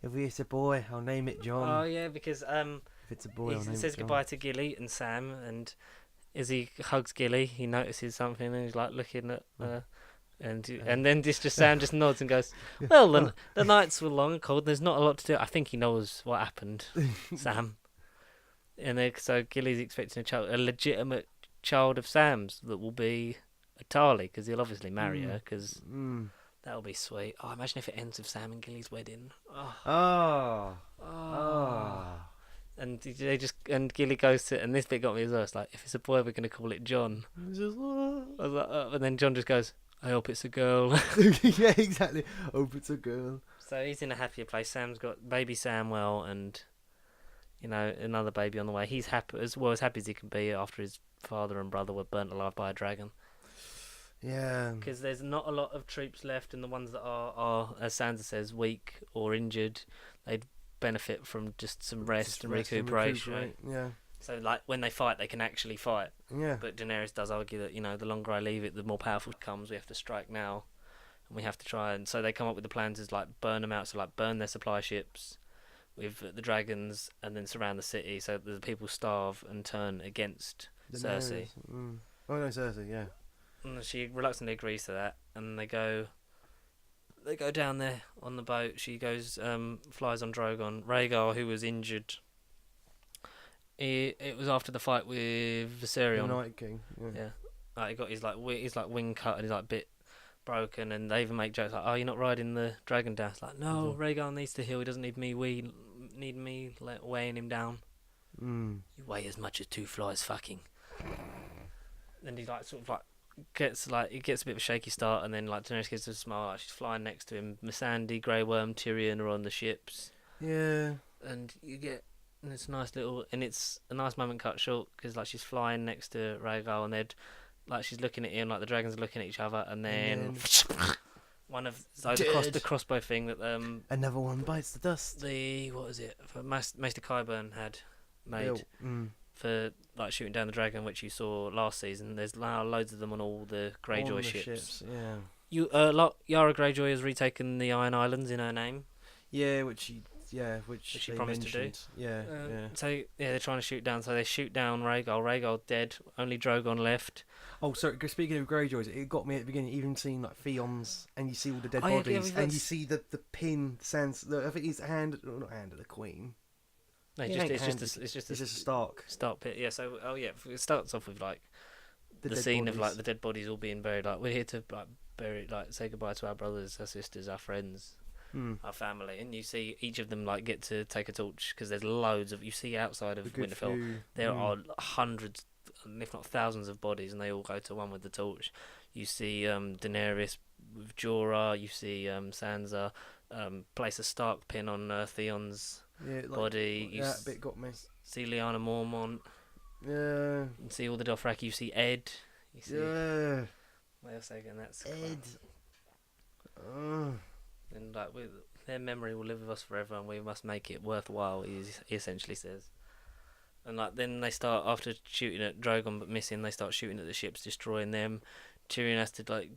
If it's a boy, I'll name it Jon. Oh yeah, because if it's a boy, I'll name he says it Jon. goodbye to Gilly and Sam, and as he hugs Gilly, he notices something, and he's like looking at and then just Sam just nods and goes, "Well, the nights were long and cold. There's not a lot to do." I think he knows what happened, Sam. And so Gilly's expecting a legitimate child of Sam's that will be a Tarly, because he'll obviously marry her, because that'll be sweet. Oh, imagine if it ends with Sam and Gilly's wedding. And Gilly goes to, and this bit got me as well. It's like, if it's a boy, we're going to call it Jon. I was like, and then Jon just goes, I hope it's a girl. Yeah, exactly. Hope it's a girl. So he's in a happier place. Sam's got baby Samwell and, another baby on the way. He's happy as happy as he can be after his father and brother were burnt alive by a dragon. Yeah. Because there's not a lot of troops left, and the ones that are, as Sansa says, weak or injured, they'd benefit from just some rest and recuperation. Yeah. So, like, when they fight, they can actually fight. Yeah. But Daenerys does argue that, the longer I leave it, the more powerful it comes. We have to strike now, and we have to try. And so they come up with the plans is, like, burn them out. So, like, burn their supply ships with the dragons, and then surround the city so that the people starve and turn against Cersei. Oh, no, Cersei, yeah. And she reluctantly agrees to that, and they go down there on the boat. She goes, flies on Drogon. Rhaegar, who was injured, it was after the fight with Viserion. The Night King. Yeah. Like, he got his wing cut, and he's like bit broken, and they even make jokes like, "Oh, you're not riding the dragon down." It's like, no, Rhaegar needs to heal. He doesn't need me. We need me weighing him down. You weigh as much as 2 flies fucking. Then he gets a bit of a shaky start, and then Daenerys gives a smile, like she's flying next to him. Missandei, Grey Worm, Tyrion are on the ships. Yeah. And you get And it's a nice little, and it's a nice moment cut short because like she's flying next to Rhaegal, and they're like she's looking at him, like the dragons are looking at each other, and then one of the crossbow thing that another one bites the dust. The what was it? For Maester Qyburn had made for like shooting down the dragon, which you saw last season. There's now loads of them on all the Greyjoy ships. Yeah. Yara Greyjoy has retaken the Iron Islands in her name. Yeah, which she promised mentioned. to do. Yeah, So they're trying to shoot down. So they shoot down Rhaegal. Rhaegal dead. Only Drogon left. Oh, sorry. Speaking of Greyjoys, it got me at the beginning. Even seeing like Theon's, and you see all the dead bodies, and you see the pin. I think he's not hand of the Queen. No, it's just a Stark pit. Yeah. So it starts off with like the scene bodies. Of like the dead bodies all being buried. Like we're here to like bury, like say goodbye to our brothers, our sisters, our friends. Our family, and you see each of them like get to take a torch because there's loads of you see outside of Winterfell. There are hundreds, if not thousands, of bodies, and they all go to one with the torch. You see Daenerys with Jorah. You see Sansa place a Stark pin on Theon's body. That bit got me. See Lyanna Mormont. Yeah. You see all the Dothraki. You see Ed. You see. Yeah. What else again? That's Ed. And like their memory will live with us forever, and we must make it worthwhile. He essentially says, and like then they start after shooting at Drogon but missing. They start shooting at the ships, destroying them. Tyrion has to like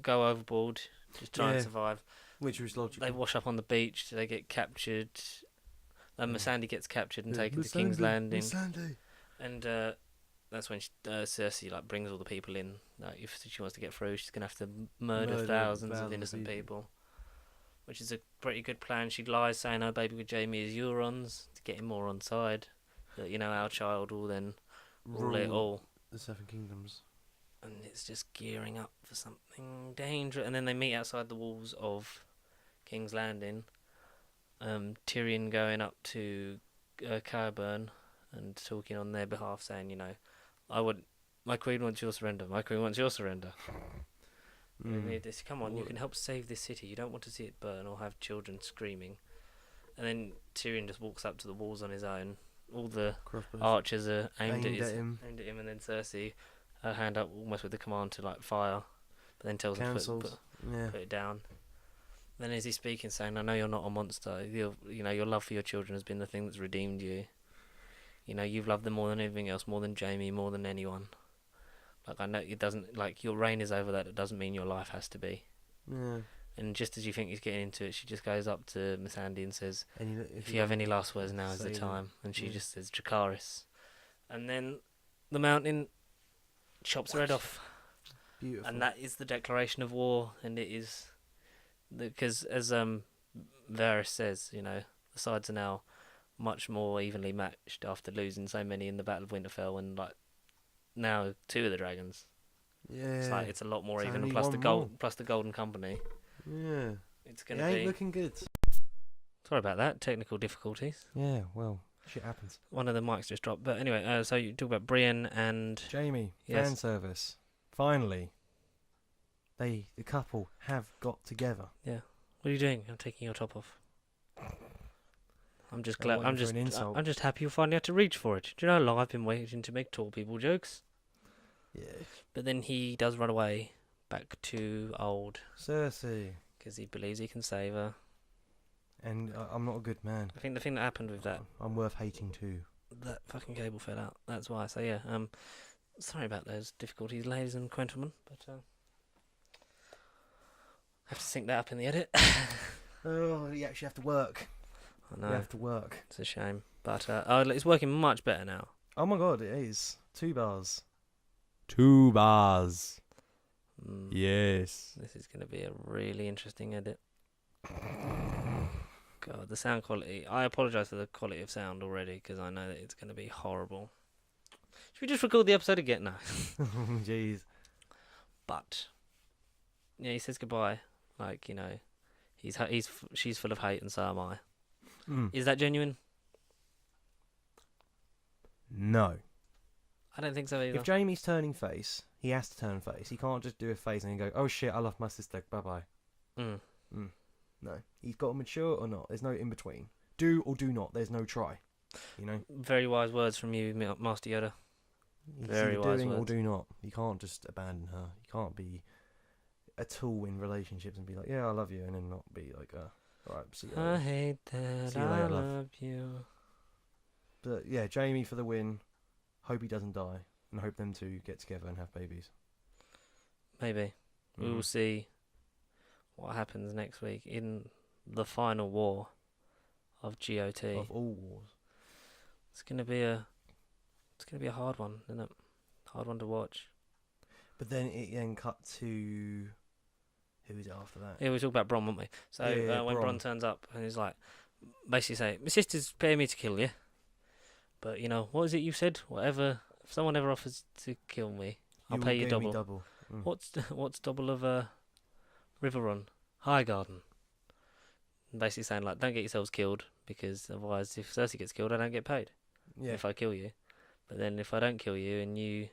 go overboard, just try and survive. Which was logical. They wash up on the beach. They get captured. Missandei gets captured and taken to King's Landing. Missandei. And that's when Cersei like brings all the people in. Like if she wants to get through, she's gonna have to murder thousands of innocent people. Which is a pretty good plan. She lies saying her baby with Jaime is Euron's to get him more on side. That our child will then rule it all. The Seven Kingdoms. And it's just gearing up for something dangerous. And then they meet outside the walls of King's Landing. Tyrion going up to Qyburn and talking on their behalf, saying, my queen wants your surrender. My queen wants your surrender. We need this. Come on, you can help save this city. You don't want to see it burn or have children screaming. And then Tyrion just walks up to the walls on his own. All the archers are aimed at him, and then Cersei, her hand up almost with the command to like fire, but then tells him to put it down. Then as he's speaking, saying, "I know you're not a monster. Your love for your children has been the thing that's redeemed you. You've loved them more than anything else, more than Jaime, more than anyone." Like, I know it doesn't, like, your reign is over that. It doesn't mean your life has to be. Yeah. And just as you think he's getting into it, she just goes up to Missandei and says, if you have any last words, now is the time. And she just says, Dracarys. And then the mountain chops her head off. Beautiful. And that is the declaration of war. And it is, because as Varys says, the sides are now much more evenly matched after losing so many in the Battle of Winterfell, and, like, now 2 of the dragons. Yeah. It's a lot more even, plus the Golden Company. Yeah. It's gonna be looking good. Sorry about that, technical difficulties. Yeah, well, shit happens. One of the mics just dropped. But anyway, so you talk about Brienne and Jaime. Fan service. Finally, the couple have got together. Yeah. What are you doing? I'm taking your top off. I'm just glad. I'm just happy you finally had to reach for it. Do you know how long I've been waiting to make tall people jokes? Yeah. But then he does run away back to old Cersei because he believes he can save her. And I'm not a good man. I think the thing that happened with that, I'm worth hating too. That fucking cable fell out. That's why. So yeah. Sorry about those difficulties, ladies and gentlemen. But I have to sync that up in the edit. Oh, you actually have to work. I know. You have to work. It's a shame. But it's working much better now. Oh my god, it is. 2 bars. 2 bars. Yes. This is going to be a really interesting edit. God, the sound quality. I apologise for the quality of sound already, because I know that it's going to be horrible. Should we just record the episode again now? Jeez. But yeah, he says goodbye. Like, she's full of hate, and so am I. Is that genuine? No. I don't think so either. If Jaime's turning face, he has to turn face. He can't just do a face and then go, oh shit, I love my sister, bye-bye. No. He's got to mature or not. There's no in-between. Do or do not. There's no try. You know, Very wise words from you, Master Yoda. it's Very either wise doing or words. do not. You can't just abandon her. You can't be a tool in relationships and be like, yeah, I love you, and then not be like, all right, see you I later. hate that See you I later, love. love you. But yeah, Jamie for the win. Hope he doesn't die, and hope them two get together and have babies. Maybe. We will see what happens next week in the final war of GOT. Of all wars. It's gonna be a hard one, isn't it? Hard one to watch. But then it then cut to who is it after that? Yeah, we talk about Bron, won't we? So when Bron turns up and he's like, basically say, my sister's paying me to kill you. But you know, what is it you said? Whatever. If someone ever offers to kill me, I'll pay you double. double. What's double of a River Run? High Garden. Basically saying like, don't get yourselves killed because otherwise, if Cersei gets killed, I don't get paid. Yeah. If I kill you, but then if I don't kill you and you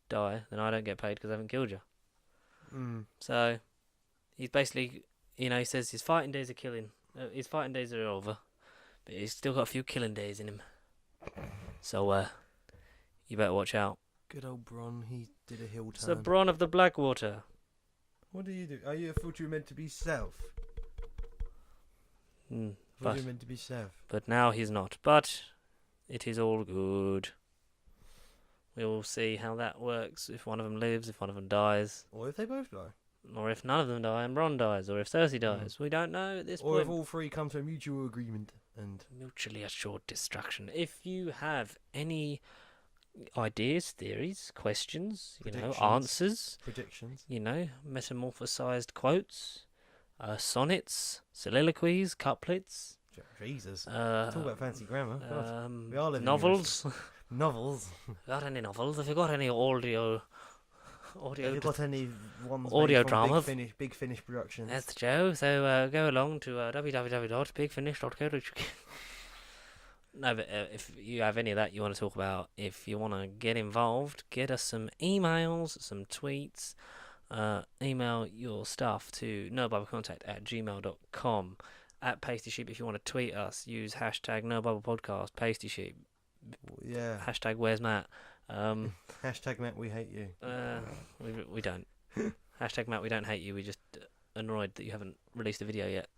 die, then I don't get paid because I haven't killed you. So he's basically, you know, he says his fighting days are his fighting days are over, but he's still got a few killing days in him. So you better watch out. Good old Bron, he did a hill turn. It's the Bron of the Blackwater. What do you do? I thought you were meant to be South. I thought you were meant to be South. But now he's not. But it is all good. We will see how that works. If one of them lives, if one of them dies. Or if they both die. Or if none of them die and Bron dies. Or if Cersei dies. We don't know at this point. Or if all three come to a mutual agreement and mutually assured destruction. If you have any ideas, theories, questions, answers, predictions, metamorphosized quotes, sonnets, soliloquies, couplets. Jesus. Talk about fancy grammar. We are living novels. Novels. Got any novels? Have you got any audio? Have you got any ones audio made from drama? Big Finish Productions? That's Joe. So go along to www.bigfinish.co.uk. No, but if you have any of that you want to talk about, if you want to get involved, get us some emails, some tweets. Email your stuff to nobiblecontact@gmail.com. At Pasty Sheep, if you want to tweet us, use hashtag NoBiblePodcast, Pasty Sheep. Yeah. Hashtag Where's Matt? Hashtag Matt, we hate you. We don't. Hashtag Matt, we don't hate you. We're just annoyed that you haven't released a video yet.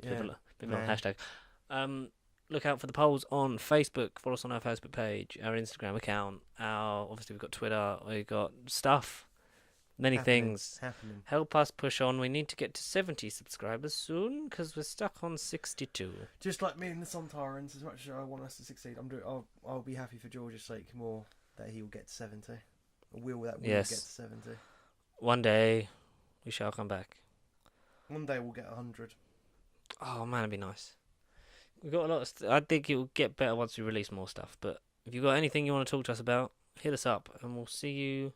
Yeah. Bit of a hashtag. Look out for the polls on Facebook. Follow us on our Facebook page, our Instagram account. Obviously we've got Twitter. We've got stuff. Many things. Happening. Help us push on. We need to get to 70 subscribers soon because we're stuck on 62. Just like me and the Sontarans, as much as I want us to succeed, I'll be happy for George's sake more that he will get to 70. Will get to 70. One day we shall come back. One day we'll get 100. Oh man, it'd be nice. We've got a lot of I think it will get better once we release more stuff. But if you've got anything you want to talk to us about, hit us up and we'll see you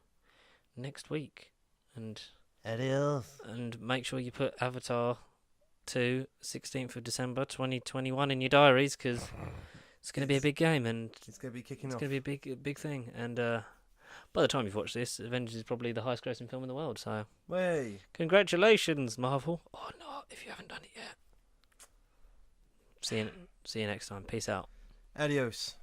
next week. And adios. And make sure you put Avatar 2, 16th of December 2021 in your diaries because it's going to be a big game and it's going to be kicking off. It's going to be a big thing. And by the time you've watched this, Avengers is probably the highest grossing film in the world. So, hey, congratulations, Marvel. Or not if you haven't done it yet. See you next time. Peace out. Adios.